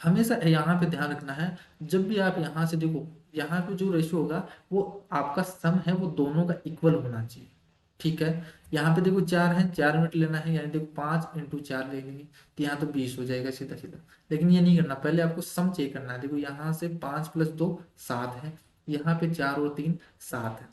हमेशा यहाँ पे ध्यान रखना है, जब भी आप यहाँ से देखो, यहाँ पे जो रेशियो होगा वो आपका सम है वो दोनों का इक्वल होना चाहिए। ठीक है, यहाँ पे देखो 4 है, 4 यूनिट लेना है, यानी देखो 5 × 4 ले लेंगे तो यहाँ तो 20 हो जाएगा सीधा सीधा। लेकिन ये नहीं करना, पहले आपको सम चेक करना है। देखो यहाँ से 5 + 2 7 है, यहाँ पे 4 और 3 7 है।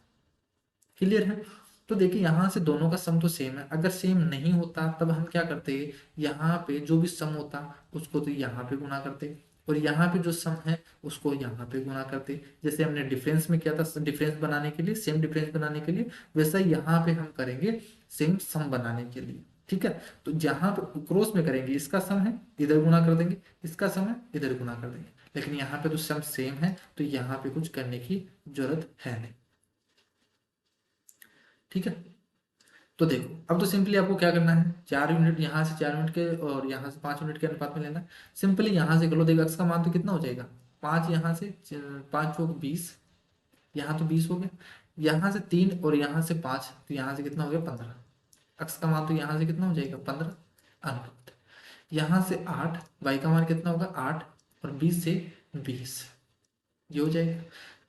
क्लियर है। तो देखिए यहाँ से दोनों का सम तो सेम है, अगर सेम नहीं होता तब हम क्या करते, यहाँ पे जो भी सम होता उसको तो यहाँ पे गुना करते, और यहाँ पे जो सम है उसको यहाँ पे गुना करते, जैसे हमने डिफरेंस में किया था डिफरेंस बनाने के लिए, सेम डिफरेंस बनाने के लिए, वैसा ही यहाँ पे हम करेंगे सेम सम बनाने के लिए। ठीक है, तो जहाँ पे क्रॉस में करेंगे इसका सम है इधर गुना कर देंगे, इसका सम है इधर गुना कर देंगे, लेकिन यहाँ पे तो सम सेम है तो यहाँ पे कुछ करने की जरूरत है नहीं। ठीक है, तो देखो अब तो सिंपली आपको क्या करना है, 4 यूनिट यहाँ से 4 यूनिट के और यहाँ से 5 यूनिट के अनुपात में लेना है। सिंपली यहाँ से कर लो, देखो x का मान तो कितना हो जाएगा 5, यहाँ से 5 चौक 20, यहाँ तो 20 हो गया, यहाँ से 3 और यहाँ से 5 तो यहाँ से कितना हो गया 15, x का मान तो यहाँ से कितना हो जाएगा 15 अनुपात, यहाँ से 8, y का मान कितना होगा 8 और 20 से 20 ये हो जाएगा।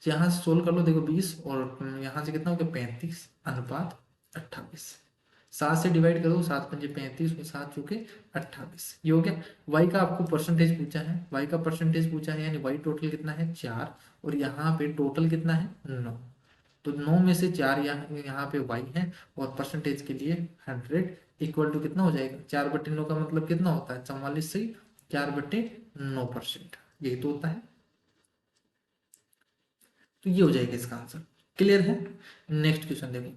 यहाँ से सोल्व कर लो, देखो 20 और यहाँ से कितना हो गया 35 अनुपात 28, 7 से डिवाइड करो, 7 पंजे 35 और 7 चौके 28 ये हो गया। वाई का आपको परसेंटेज पूछा है, वाई का परसेंटेज पूछा है, यानी वाई टोटल कितना है 4 और यहाँ पे टोटल कितना है 9, तो 9 में से 4 यहाँ पे वाई है और परसेंटेज के लिए 100 इक्वल टू कितना हो जाएगा 4/9 का मतलब कितना होता है 44 से 4/9%, यही तो होता है। तो ये हो जाएगा इसका आंसर। क्लियर है। नेक्स्ट क्वेश्चन देखो,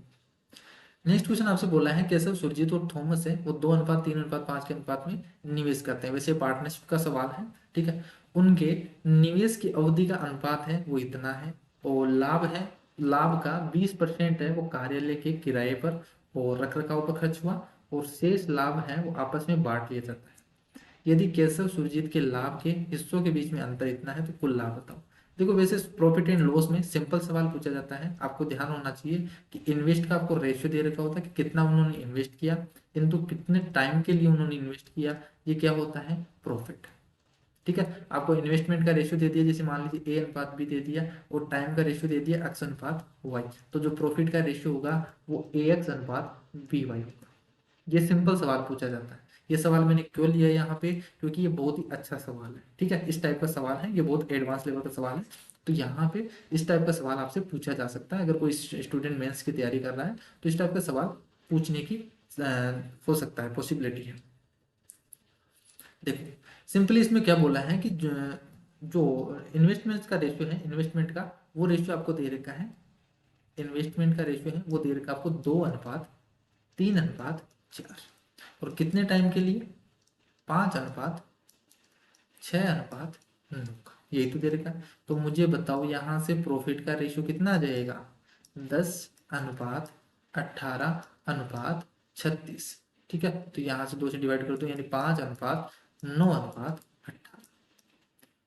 नेक्स्ट क्वेश्चन आपसे बोला है कैसे सुरजीत और थॉमस है वो 2:3:5 के अनुपात में निवेश करते हैं, वैसे पार्टनरशिप का सवाल है। ठीक है, उनके निवेश की अवधि का अनुपात है वो इतना है और लाभ है, लाभ का 20% है वो कार्यालय के किराए पर और रख रखाव पर खर्च हुआ और शेष लाभ है वो आपस में बांट लिया जाता है। यदि केशव सुरजीत के लाभ के हिस्सों के बीच में अंतर इतना है तो कुल लाभ बताओ। देखो वैसे प्रॉफिट एंड लॉस में सिंपल सवाल पूछा जाता है, आपको ध्यान होना चाहिए कि इन्वेस्ट का आपको रेशियो दे रखा होता है कि कितना उन्होंने इन्वेस्ट किया किंतु कितने टाइम के लिए उन्होंने इन्वेस्ट किया, ये क्या होता है प्रॉफिट। ठीक है, आपको इन्वेस्टमेंट का रेशियो दे दिया, जैसे मान लीजिए A/B दे दिया और टाइम का रेशियो दे दिया X/Y, तो जो प्रॉफिट का रेशियो होगा वो AX/BY होगा। ये सिंपल सवाल पूछा जाता है। ये सवाल मैंने क्यों लिया यहाँ पे, क्योंकि ये बहुत ही अच्छा सवाल है। ठीक है, इस टाइप का सवाल है, ये बहुत एडवांस लेवल का सवाल है, तो यहाँ पे इस टाइप का सवाल आपसे पूछा जा सकता है। अगर कोई स्टूडेंट मेंस की तैयारी कर रहा है तो इस टाइप का सवाल पूछने की हो सकता है, पॉसिबिलिटी है। देखो सिंपली इसमें क्या बोला है कि जो इन्वेस्टमेंट का रेशियो है, इन्वेस्टमेंट का वो रेशियो आपको दे रखा है, इन्वेस्टमेंट का रेशियो है वो दे रखा है आपको 2:3:4 और कितने टाइम के लिए 5:6:9, यही तो दे रखा है। तो मुझे बताओ यहाँ से प्रॉफिट का रेशियो कितना आ जाएगा 10:18:36। ठीक है, तो यहाँ से 2 से डिवाइड कर दो यानी 5:9:18,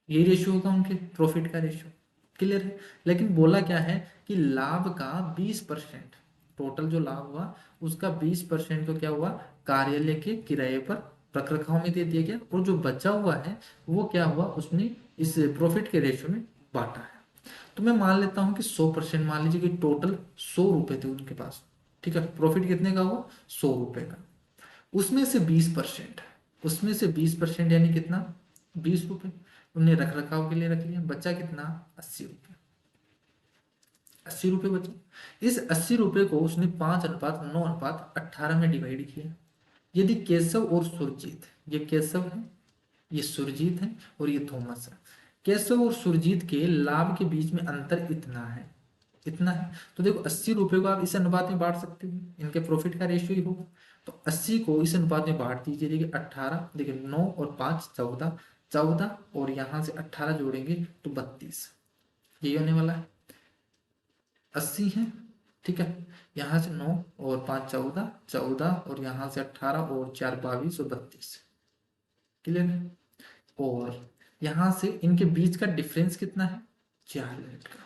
ये रेशियो होगा उनके प्रॉफिट का रेशियो। क्लियर है। लेकिन बोला क्या है कि लाभ का 20%, टोटल जो लाभ हुआ उसका 20% तो क्या हुआ कार्यालय के किराए पर रख रखाव में दे दिया गया और जो बचा हुआ है वो क्या हुआ उसने इस प्रॉफिट के रेशियो में बांटा है। तो मैं मान लेता हूं कि 100%, मान लीजिए कि टोटल 100 रुपए थे उनके पास। ठीक है, प्रॉफिट कितने का हुआ 100 रुपए का, उसमें से 20%, उसमें से 20% यानी कितना 20 रुपए उन्हें रख रखाव के लिए रख लिया, बचा कितना 80 रुपए, 80 रुपए बचे। इस 80 रुपए को उसने 5:9:18 में डिवाइड किया। यदि केशव और सुरजीत, ये केशव है ये सुरजीत है और ये थॉमस है, केशव और सुरजीत के लाभ के बीच में अंतर इतना है, इतना है, तो देखो 80 रुपए को आप इस अनुपात में बांट सकते हो, इनके प्रॉफिट का रेशियो ही होगा। तो 80 को इस अनुपात में बांट दीजिए, देखिए 18, देखिए 9 और 5 14, 14 और यहाँ से 18 जोड़ेंगे तो 32, यही होने वाला है 80 है। ठीक है, यहाँ से 9 और 5 14, 14 और यहाँ से 18 और 4 22 और 32। क्लियर है। और यहाँ से इनके बीच का डिफरेंस कितना है 4 यूनिट का।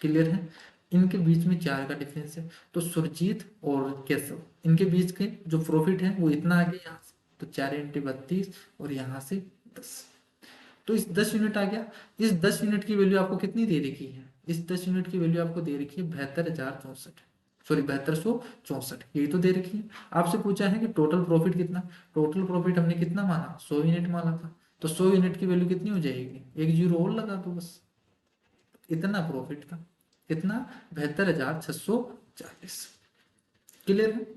क्लियर है, इनके बीच में 4 का डिफरेंस है, तो सुरजीत और केशव इनके बीच के जो प्रॉफिट है वो इतना आ गया यहाँ से, तो 4 × 32 और यहाँ से 10, तो इस 10 यूनिट आ गया। इस 10 यूनिट की वैल्यू आपको कितनी दे रखी है, इस 10 यूनिट की वैल्यू आपको दे रखी है 72,064, सॉरी 7264, यही तो दे रखी है। आपसे पूछा है कि टोटल प्रॉफिट कितना, टोटल प्रॉफिट हमने कितना माना 100 यूनिट माना था, तो 100 यूनिट की वैल्यू कितनी हो जाएगी, एक जीरो और लगा दो बस, इतना प्रॉफिट था, कितना 72,640। क्लियर है।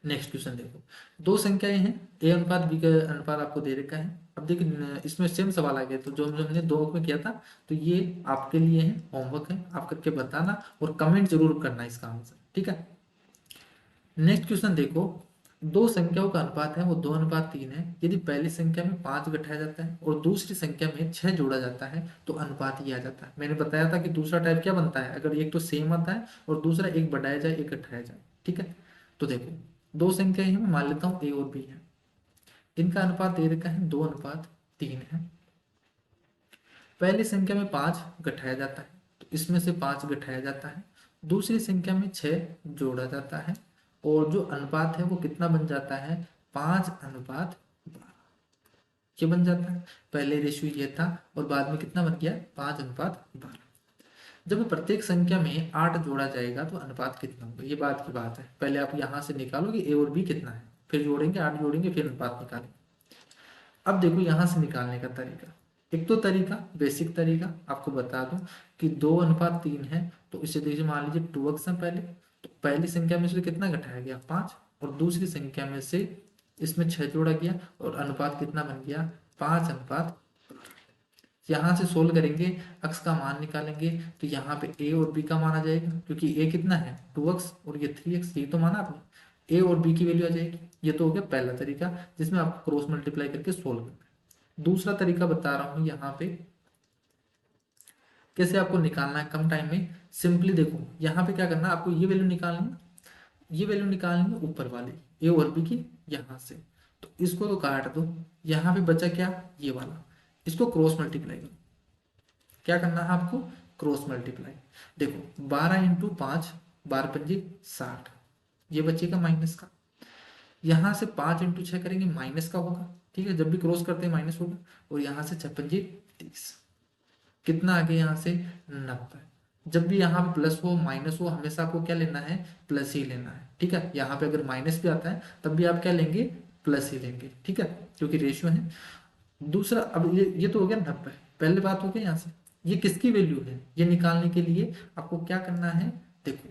नेक्स्ट क्वेश्चन देखो, दो संख्याएं हैं, A/B का अनुपात आपको दे रखा है, अब देखिए इसमें सेम सवाल आ गया, तो जो हमने 2 में किया था, तो ये आपके लिए है, होमवर्क है, आप करके बताना और कमेंट जरूर करना इसका आंसर, ठीक है। नेक्स्ट क्वेश्चन देखो, दो संख्याओं का अनुपात है वो 2:3 है। यदि पहली संख्या में 5 घटाया जाता है और दूसरी संख्या में 6 जोड़ा जाता है तो अनुपात ये आ जाता है। मैंने बताया था कि दूसरा टाइप क्या बनता है, अगर एक तो सेम आता है और दूसरा एक बढ़ाया जाए एक घटाया जाए, ठीक है। तो देखो दो संख्या है, मैं मान लेता हूँ ए और बी है, इनका अनुपात दे रखा है 2:3 है। पहली संख्या में 5 घटाया जाता है तो इसमें से 5 घटाया जाता है, दूसरी संख्या में 6 जोड़ा जाता है और जो अनुपात है वो कितना बन जाता है, 5:12 ये बन जाता है। पहले रेशियो ये था और बाद में कितना बन गया, 5:12। जब प्रत्येक संख्या में 8 जोड़ा जाएगा तो अनुपात कितना होगा, ये बात की बात है। पहले आप यहाँ से निकालो कि ए और बी कितना है, फिर जोड़ेंगे 8 जोड़ेंगे फिर अनुपात निकालेंगे। अब देखो यहाँ से निकालने का तरीका, एक तो तरीका बेसिक तरीका आपको बता दूं कि 2:3 है, तो इसे देखिए मान लीजिए 2x है पहले, तो पहली संख्या में से कितना घटाया गया 5 और दूसरी संख्या में से इसमें 6 जोड़ा गया और अनुपात कितना बन गया 5:। यहाँ से सोल्व करेंगे, x का मान निकालेंगे तो यहाँ पे a और b का मान आ जाएगा, क्योंकि a कितना है 2x और ये 3x, ये तो माना आपने, a और b की वैल्यू आ जाएगी। ये तो हो गया पहला तरीका जिसमें आपको क्रॉस मल्टीप्लाई करके सोल्व करना है। दूसरा तरीका बता रहा हूँ यहाँ पे कैसे आपको निकालना है कम टाइम में। सिंपली देखो यहाँ पे क्या करना है, आपको ये वैल्यू निकालनी है, ये वैल्यू निकालनी है ऊपर वाली ए और बी की यहाँ से, तो इसको तो काट दो, यहाँ पे बचा क्या ये वाला, इसको क्रॉस मल्टीप्लाई करो। क्या करना है आपको, क्रॉस मल्टीप्लाई। देखो 12 × 5 12×5 = 60, ये बचेगा माइनस का। यहाँ से 5 × 6 करेंगे माइनस का होगा, ठीक है, जब भी क्रॉस करते हैं माइनस होगा। और यहाँ से 6×5 = 30, कितना आ गया यहाँ से 90। जब भी यहाँ पे प्लस हो माइनस हो हमेशा आपको क्या लेना है, प्लस ही लेना है, ठीक है। यहाँ पे अगर माइनस भी आता है तब भी आप क्या लेंगे, प्लस ही लेंगे, ठीक है, क्योंकि रेशियो है। दूसरा, अब ये तो हो गया 90, पहले बात हो गई यहाँ से, ये किसकी वैल्यू है ये निकालने के लिए आपको क्या करना है, देखो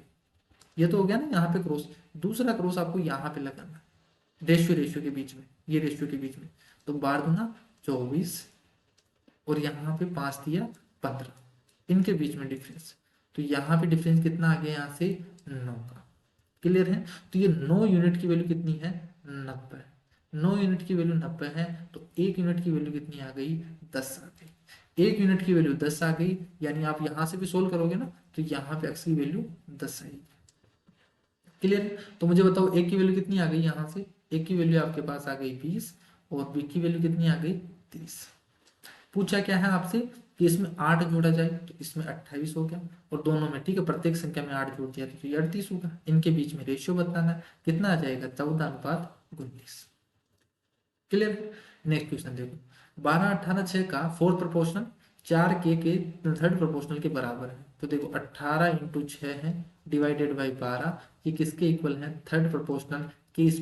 ये तो हो गया ना यहाँ पे क्रॉस, दूसरा क्रॉस आपको यहाँ पे लगाना है, रेशियो रेशियो के बीच में, ये रेशियो के बीच में, तो 12×2 = 24 और यहाँ पे 5 दिया 15, इनके बीच में डिफरेंस, तो यहाँ पे डिफरेंस कितना आ गया यहाँ से 9 का। क्लियर है, तो ये 9 यूनिट की वैल्यू कितनी है 90, 9 यूनिट की वैल्यू 90 है, तो 1 यूनिट की वैल्यू कितनी आ गई 10 आ गई। 1 यूनिट की वैल्यू 10 आ गई, यानी आप यहाँ से भी सोल्व करोगे ना तो यहाँ पे x की वैल्यू 10 आएगी। क्लियर, तो मुझे बताओ a की वैल्यू कितनी आ गई, यहाँ से a की वैल्यू आपके पास आ गई 20 और b की वैल्यू कितनी आ गई 30। पूछा क्या है आपसे कि इसमें 8 जोड़ा जाए तो इसमें 28 हो गया और दोनों में, ठीक है, प्रत्येक संख्या में 8 जोड़ दिया तो ये 38 होगा। इनके बीच में रेशियो बताना है, कितना आ जाएगा 14:19। क्लियर, नेक्स्ट क्वेश्चन देखो, 12 18 6 का फोर्थ प्रोपोर्शनल 4k के थर्ड प्रोपोर्शनल के बराबर है। तो देखो 18 × 6 है डिवाइडेड बाई 12, ये किसके इक्वल है, थर्ड प्रोपोर्शनल k² /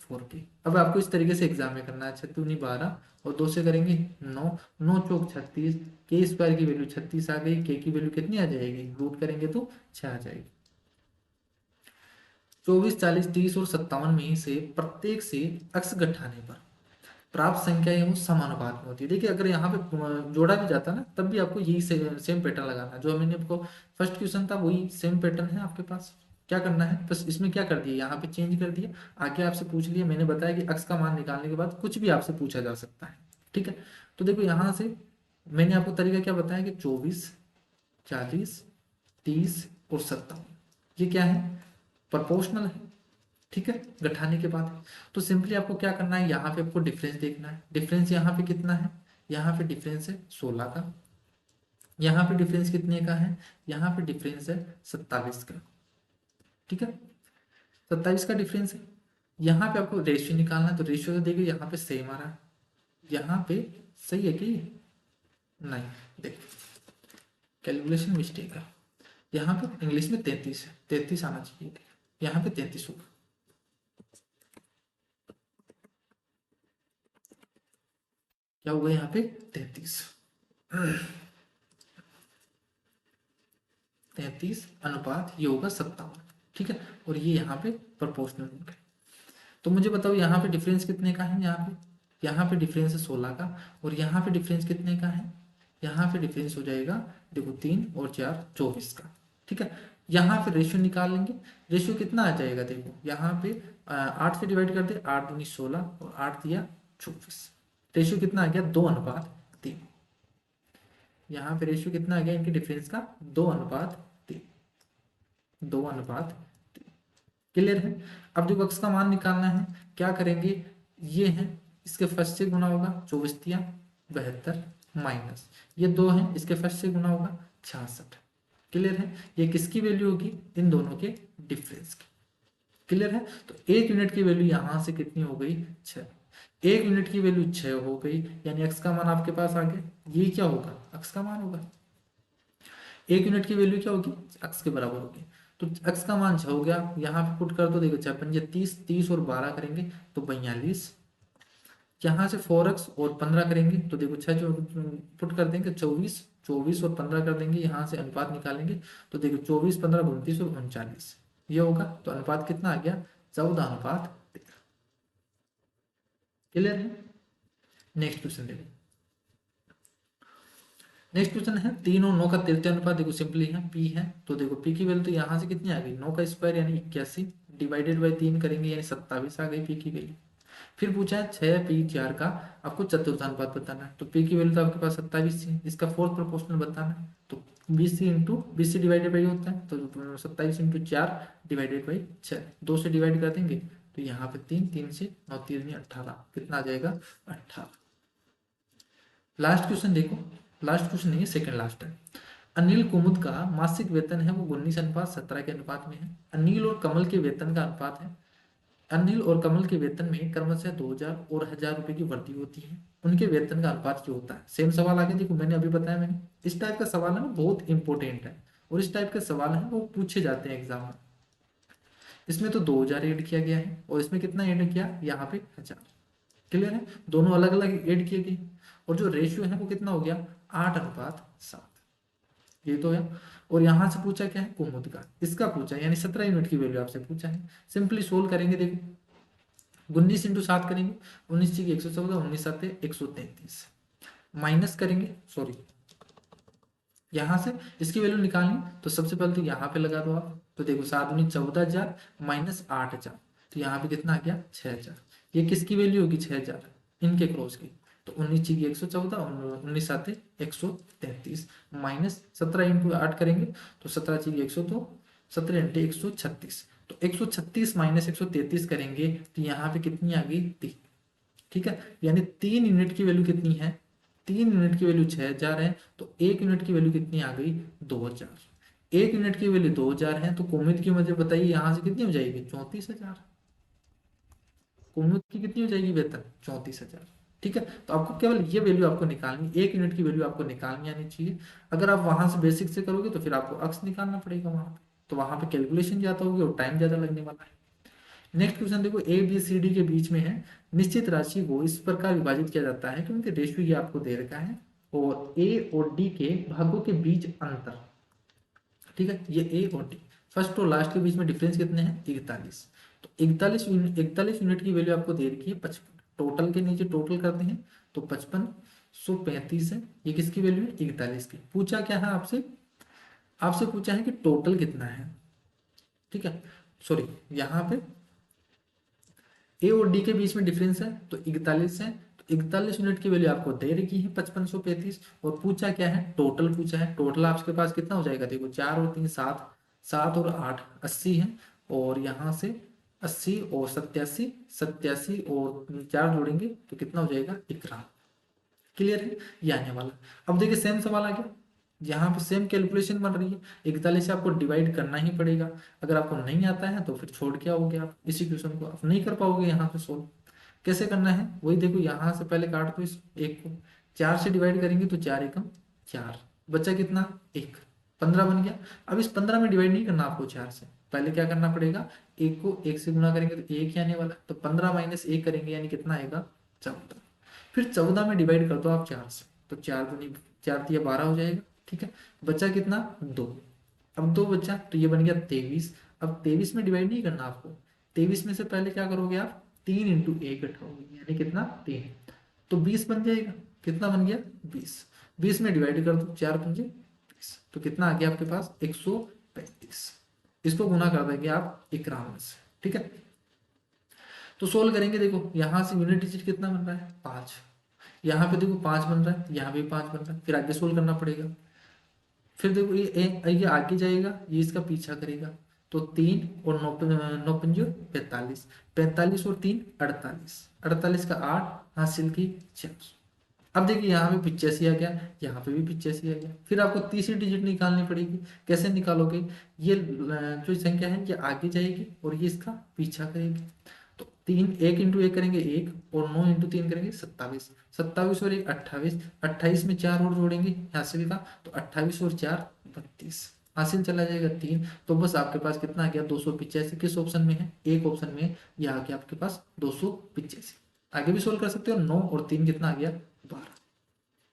4k। अब आपको इस तरीके से एग्जाम में करना है, 6 दूनी 12 और 2 से करेंगे 9, 9 चौक 36, k² की वैल्यू 36 आ गई, k की वैल्यू कितनी आ जाएगी, रूट करेंगे तो 6 आ जाएगी। 24 40 30 और 57 में से प्रत्येक से अक्स घटाने पर प्राप्त संख्या है वो समानुपात में होती है। देखिए अगर यहाँ पे जोड़ा भी जाता है ना तब भी आपको यही सेम पैटर्न लगाना है, जो मैंने आपको फर्स्ट क्वेश्चन था वही सेम पैटर्न है आपके पास। क्या करना है, बस इसमें क्या कर दिया, यहाँ पे चेंज कर दिया, आगे आपसे पूछ लिया, मैंने बताया कि अक्स का मान निकालने के बाद कुछ भी आपसे पूछा जा सकता है, ठीक है। तो देखो यहाँ से मैंने आपको तरीका क्या बताया कि 24 40 30 और 57 ये क्या है, प्रोपोर्शनल है, ठीक है, घटाने के बाद। तो सिंपली आपको क्या करना है, यहाँ पे आपको डिफरेंस देखना है। डिफरेंस यहाँ पे कितना है, यहाँ पे डिफरेंस है 16 का, यहाँ पे डिफरेंस कितने का है, यहाँ पे डिफरेंस है 27 का, ठीक है, 27 का डिफरेंस है। यहाँ पे आपको रेशियो निकालना है, तो रेशियो तो देखिए यहाँ पे सेम आ रहा है, यहाँ पे सही है कि नहीं, देखिए कैलकुलेशन मिस्टेक है, यहाँ पे इंग्लिश में 33 है, 33 आना चाहिए, यहाँ पे 33 होगा, क्या होगा यहाँ पे 33, 33 / ये होगा 57, ठीक है, और ये यहाँ पे प्रोपोर्शनल होगा। तो मुझे बताओ यहाँ पे डिफरेंस कितने का है, यहाँ यहाँ पे डिफरेंस है 16 का, और यहाँ पे डिफरेंस कितने का है, यहाँ पे डिफरेंस हो जाएगा देखो 3 और 4 24 का। ठीक है, यहाँ पे रेशियो निकाल लेंगे। रेशियो कितना आ जाएगा देखो, यहाँ पे 8 से डिवाइड कर दे, 8 दूनी 16 और 8 दिया 24। रेशियो कितना आ गया, 2:3। यहाँ पे रेशियो कितना आ गया इनके डिफरेंस का, 2:3। 2:3। क्लियर है। अब देखो x का मान निकालना है, क्या करेंगे, ये है इसके फर्स्ट से गुना होगा 24×72 माइनस ये 2 है इसके फर्स्ट से गुना होगा 66। क्लियर है, ये किसकी वैल्यू होगी, इन दोनों के डिफरेंस की। क्लियर है, तो 1 यूनिट की वैल्यू यहां से कितनी हो गई, 6। 1 यूनिट की वैल्यू 6 हो गई, यानी x का मान आपके पास आ गया, ये क्या होगा, x का मान होगा। 1 यूनिट की वैल्यू क्या होगी, x के बराबर होगी। तो x का मान 6 हो गया, यहाँ पे पुट कर दो, देखो 6×5 30, 30 और 12 करेंगे तो 42। यहाँ से 4x और 15 करेंगे तो देखो 6 जो पुट कर देंगे 24, 24 और 15 कर देंगे, यहाँ से अनुपात निकालेंगे तो देखो 24, 15, 29 और 39 ये होगा। तो अनुपात कितना आ गया, 14:13। क्लियर है। नेक्स्ट क्वेश्चन देखो, नेक्स्ट क्वेश्चन है 3 और 9 का तृतीय अनुपात, देखो सिंपली है p है, तो देखो p की वैल्यू तो यहाँ से कितनी आ गई, 9 का स्क्वायर यानी 81 डिवाइडेड बाई 3 करेंगे यानी 27 आ गई p की वैल्यू। फिर पूछा है 6p4 का आपको चतुर्थानुपात बताना है, तो p की वैल्यू तो आपके पास 27 है, इसका फोर्थ प्रोपोर्शनल बताना है, तो 20 डिवाइडेड बाई होता है, तो 27×4 डिवाइडेड बाई 6, 2 से डिवाइड कर देंगे तो यहाँ पे 3, 3 से 9, 3 18, कितना आ जाएगा 18। लास्ट क्वेश्चन देखो, लास्ट क्वेश्चन नहीं है, सेकंड लास्ट है। अनिल कुमुद का मासिक वेतन है वो 19:17 के अनुपात में है। अनिल और कमल के वेतन का अनुपात है, अनिल और कमल के वेतन में क्रमशः 2000 और 1000 रुपए की वृद्धि होती है, उनके वेतन का अनुपात जो होता है। सेम सवाल आगे देखो, मैंने अभी बताया, मैंने इस टाइप का सवाल है ना बहुत इंपॉर्टेंट है, और इस टाइप के सवाल है वो पूछे जाते हैं एग्जाम में। इसमें तो 2000 ऐड किया गया है और इसमें कितना ऐड किया, यहाँ पे 1000। क्लियर है, दोनों अलग अलग ऐड किए गए, और जो रेशियो है वो कितना हो गया, 8:7 ये तो है। और यहां से पूछा क्या है, कुमुद का, इसका पूछा यानी 17 यूनिट की वैल्यू आपसे पूछा है। सिंपली सोल्व करेंगे, देखो 19×7 करेंगे, 19 की 114, 19 7 133 माइनस करेंगे, सॉरी यहाँ से इसकी वैल्यू निकालनी, तो सबसे पहले तो यहाँ पे लगा दो आप, तो देखो 7×14 माइनस 8,000, तो यहाँ पे कितना आ गया 6,000। ये किसकी वैल्यू होगी, 6,000 इनके क्रॉस की, तो 19 की 114, 19 7 133 माइनस 17×8 करेंगे तो 17 की 100, तो 17×136, तो 136 माइनस 133 करेंगे तो यहाँ पे कितनी आ गई 3। ठीक है, यानी 3 यूनिट की वैल्यू कितनी है, 3 यूनिट की वैल्यू 6,000 है, तो 1 यूनिट की वैल्यू कितनी आ गई 2,000। 1 यूनिट की वैल्यू 2,000 है, तो कुमुद की मुझे बताइए यहाँ से कितनी हो जाएगी 34,000। कुमुद की कितनी हो जाएगी वेतन 34,000। ठीक है, तो आपको केवल ये वैल्यू आपको निकालनी, 1 यूनिट की वैल्यू आपको निकालनी आनी चाहिए। अगर आप वहां से बेसिक से करोगे तो फिर आपको अक्स निकालना पड़ेगा वहां पे, तो वहां पे कैलकुलेशन ज्यादा होगी और टाइम ज्यादा लगने वाला है। नेक्स्ट क्वेश्चन देखो, ए बी सी डी के बीच में है, निश्चित राशि को इस प्रकार विभाजित किया जाता है क्योंकि रेशियो ये आपको दे रखा है, और ए और डी के भागों के बीच अंतर। ठीक है, ये ए और डी, फर्स्ट और लास्ट के बीच में डिफरेंस कितने हैं 41, तो 41 यूनिट की वैल्यू आपको दे रखी है 55, टोटल के नीचे टोटल करते हैं तो 5535 है, ये किसकी वैल्यू है 41 की। पूछा क्या है आपसे, आपसे पूछा है कि टोटल कितना है। ठीक है, सॉरी यहाँ पे ए और डी के बीच में डिफरेंस है तो 41 है, तो 41 यूनिट की वैल्यू आपको दे रखी है 5535, और पूछा क्या है, टोटल पूछा है। टोटल आपके पास कितना हो जाएगा, देखो 4 और 3 7, 7 और 8 80 है, और यहाँ से 80 और 87, 87 और 4 जोड़ेंगे तो कितना हो जाएगा 51। क्लियर है, ये आने वाला। अब देखिए सेम सवाल आ गया, यहाँ पे सेम कैलकुलेशन बन रही है, 41 से आपको डिवाइड करना ही पड़ेगा। अगर आपको नहीं आता है तो फिर छोड़ के आओगे आप, इसी क्वेश्चन को आप नहीं कर पाओगे यहाँ पे सोल्व। कैसे करना है वही देखो, यहाँ से पहले काट दो इस एक को, 4 से डिवाइड करेंगे तो 4 एकम 4, बचा कितना 1, 15 बन गया। अब इस 15 में डिवाइड नहीं करना आपको 4 से, पहले क्या करना पड़ेगा, 1 को 1 से गुना करेंगे तो 1 ही आने वाला, तो 15 माइनस 1 करेंगे यानी कितना आएगा 14। फिर 14 में डिवाइड कर दो आप 4 से, तो 4 दूनी 4 दिया 12 हो जाएगा। ठीक है, बचा कितना 2, अब 2 बचा तो ये बन गया 23। अब 23 में डिवाइड नहीं करना आपको, 23 में से पहले क्या करोगे आप 3 × 1 उठाओगे यानी कितना 3, तो 20 बन जाएगा। कितना बन गया? 20। 20 में डिवाइड कर दो, 4 पंजे 20, तो कितना आ गया आपके पास? 135। इसको गुना कर देंगे आप 91 से, ठीक है। तो सोल्व करेंगे, देखो यहाँ से यूनिट डिजिट कितना बन रहा है? 5। यहाँ पे देखो 5 बन रहा है, यहाँ भी 5 बन रहा है, फिर आगे सोल्व करना पड़ेगा। फिर देखो ये आगे जाएगा, ये इसका पीछा करेगा, तो 3 और 9 9 पंजे 45, 45 और 3 48, 48 का 8 हासिल की 4। अब देखिए यहाँ पे 85 आ गया, यहाँ पे भी 85 आ गया। फिर आपको तीसरी डिजिट निकालनी पड़ेगी। कैसे निकालोगे? ये जो संख्या है ये आगे जाएगी और ये इसका पीछा करेगी। तो 1 इंटू 1 करेंगे 1, और 9 इंटू 3 करेंगे 27, 27 और 1 28, 28 में 4 और जोड़ेंगे हासिल का, तो 28 और 4 32, हासिल चला जाएगा 3। तो बस आपके पास कितना आ गया? 285। किस ऑप्शन में है? एक ऑप्शन में है, ये आ गया आपके पास 285। आगे भी सोल्व कर सकते हो, 9 और 3 कितना आ गया? 12।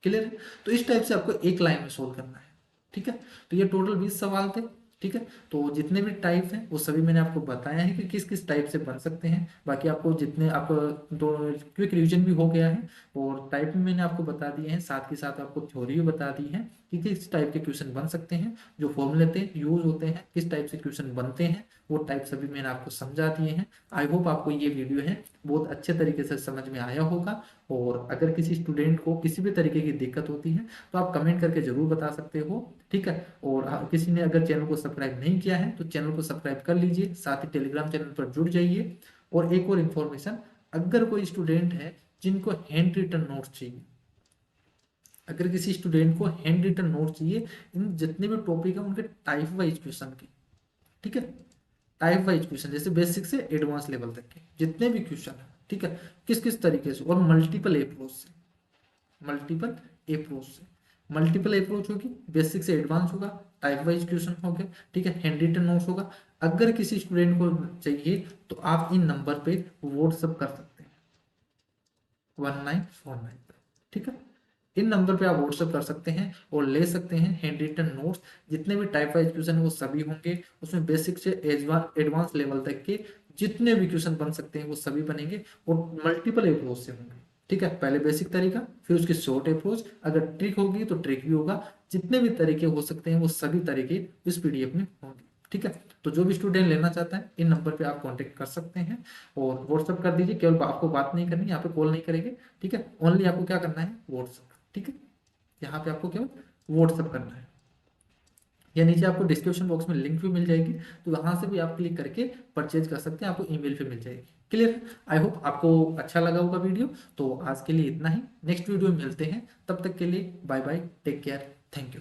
क्लियर है? तो इस टाइप से आपको एक लाइन में सोल्व करना है, ठीक है। तो ये टोटल 20 सवाल थे, ठीक है। तो जितने भी टाइप हैं वो सभी मैंने आपको बताया है कि किस किस टाइप से बन सकते हैं। बाकी आपको जितने आपको दो क्विक रिवीजन भी हो गया है, और टाइप में मैंने आपको बता दिए हैं, साथ के साथ आपको थ्योरी भी बता दी है कि किस टाइप के क्वेश्चन बन सकते हैं, जो फॉर्मूले यूज होते हैं, किस टाइप से क्वेश्चन बनते हैं, वो टाइप सभी मैंने आपको समझा दिए हैं। आई होप आपको ये वीडियो है बहुत अच्छे तरीके से समझ में आया होगा। और अगर किसी स्टूडेंट को किसी भी तरीके की दिक्कत होती है तो आप कमेंट करके जरूर बता सकते हो, ठीक है। और किसी ने अगर चैनल को सब्सक्राइब नहीं किया है तो चैनल को सब्सक्राइब कर लीजिए, साथ ही टेलीग्राम चैनल पर जुड़ जाइए। और एक और इन्फॉर्मेशन, अगर कोई स्टूडेंट है जिनको हैंड रिटन नोट्स चाहिए, अगर किसी स्टूडेंट को हैंड रिटन नोट चाहिए इन जितने भी टॉपिक है उनके टाइप वाइज क्वेश्चन के, ठीक है, टाइप वाइज क्वेश्चन जैसे बेसिक से एडवांस लेवल तक के जितने भी क्वेश्चन है, ठीक है, किस किस तरीके से, और मल्टीपल अप्रोच से, मल्टीपल अप्रोच से, मल्टीपल अप्रोच होगी, बेसिक से एडवांस होगा, टाइप वाइज क्वेश्चन हो गए, ठीक है, हैंड रिटन नोट्स होगा। अगर किसी स्टूडेंट को चाहिए तो आप इन नंबर पे व्हाट्सअप कर सकते हैं 1949 पे, ठीक है। इन नंबर पे आप व्हाट्सअप कर सकते हैं और ले सकते हैं हैंड रिटन नोट्स। जितने भी टाइप वाइज क्वेश्चन है वो सभी होंगे उसमें, बेसिक से एडवांस लेवल तक के जितने भी क्वेश्चन बन सकते हैं वो सभी बनेंगे, और मल्टीपल अप्रोच से होंगे, ठीक है। पहले बेसिक तरीका, फिर उसकी शॉर्ट अप्रोच, अगर ट्रिक होगी तो ट्रिक भी होगा। जितने भी तरीके हो सकते हैं वो सभी तरीके इस पीडीएफ में होंगे, ठीक है। तो जो भी स्टूडेंट लेना चाहता है इन नंबर पे आप कांटेक्ट कर सकते हैं और व्हाट्सअप कर दीजिए। केवल आपको बात नहीं करनी, यहाँ पे कॉल नहीं करेंगे, ठीक है। ओनली आपको क्या करना है? व्हाट्सअप, ठीक है। यहाँ पे आपको केवल व्हाट्सअप करना है, या नीचे आपको डिस्क्रिप्शन बॉक्स में लिंक भी मिल जाएगी, तो वहां से भी आप क्लिक करके परचेज कर सकते हैं, आपको ईमेल पे मिल जाएगी। क्लियर? आई होप आपको अच्छा लगा होगा वीडियो। तो आज के लिए इतना ही, नेक्स्ट वीडियो में मिलते हैं, तब तक के लिए bye bye, take care, thank you.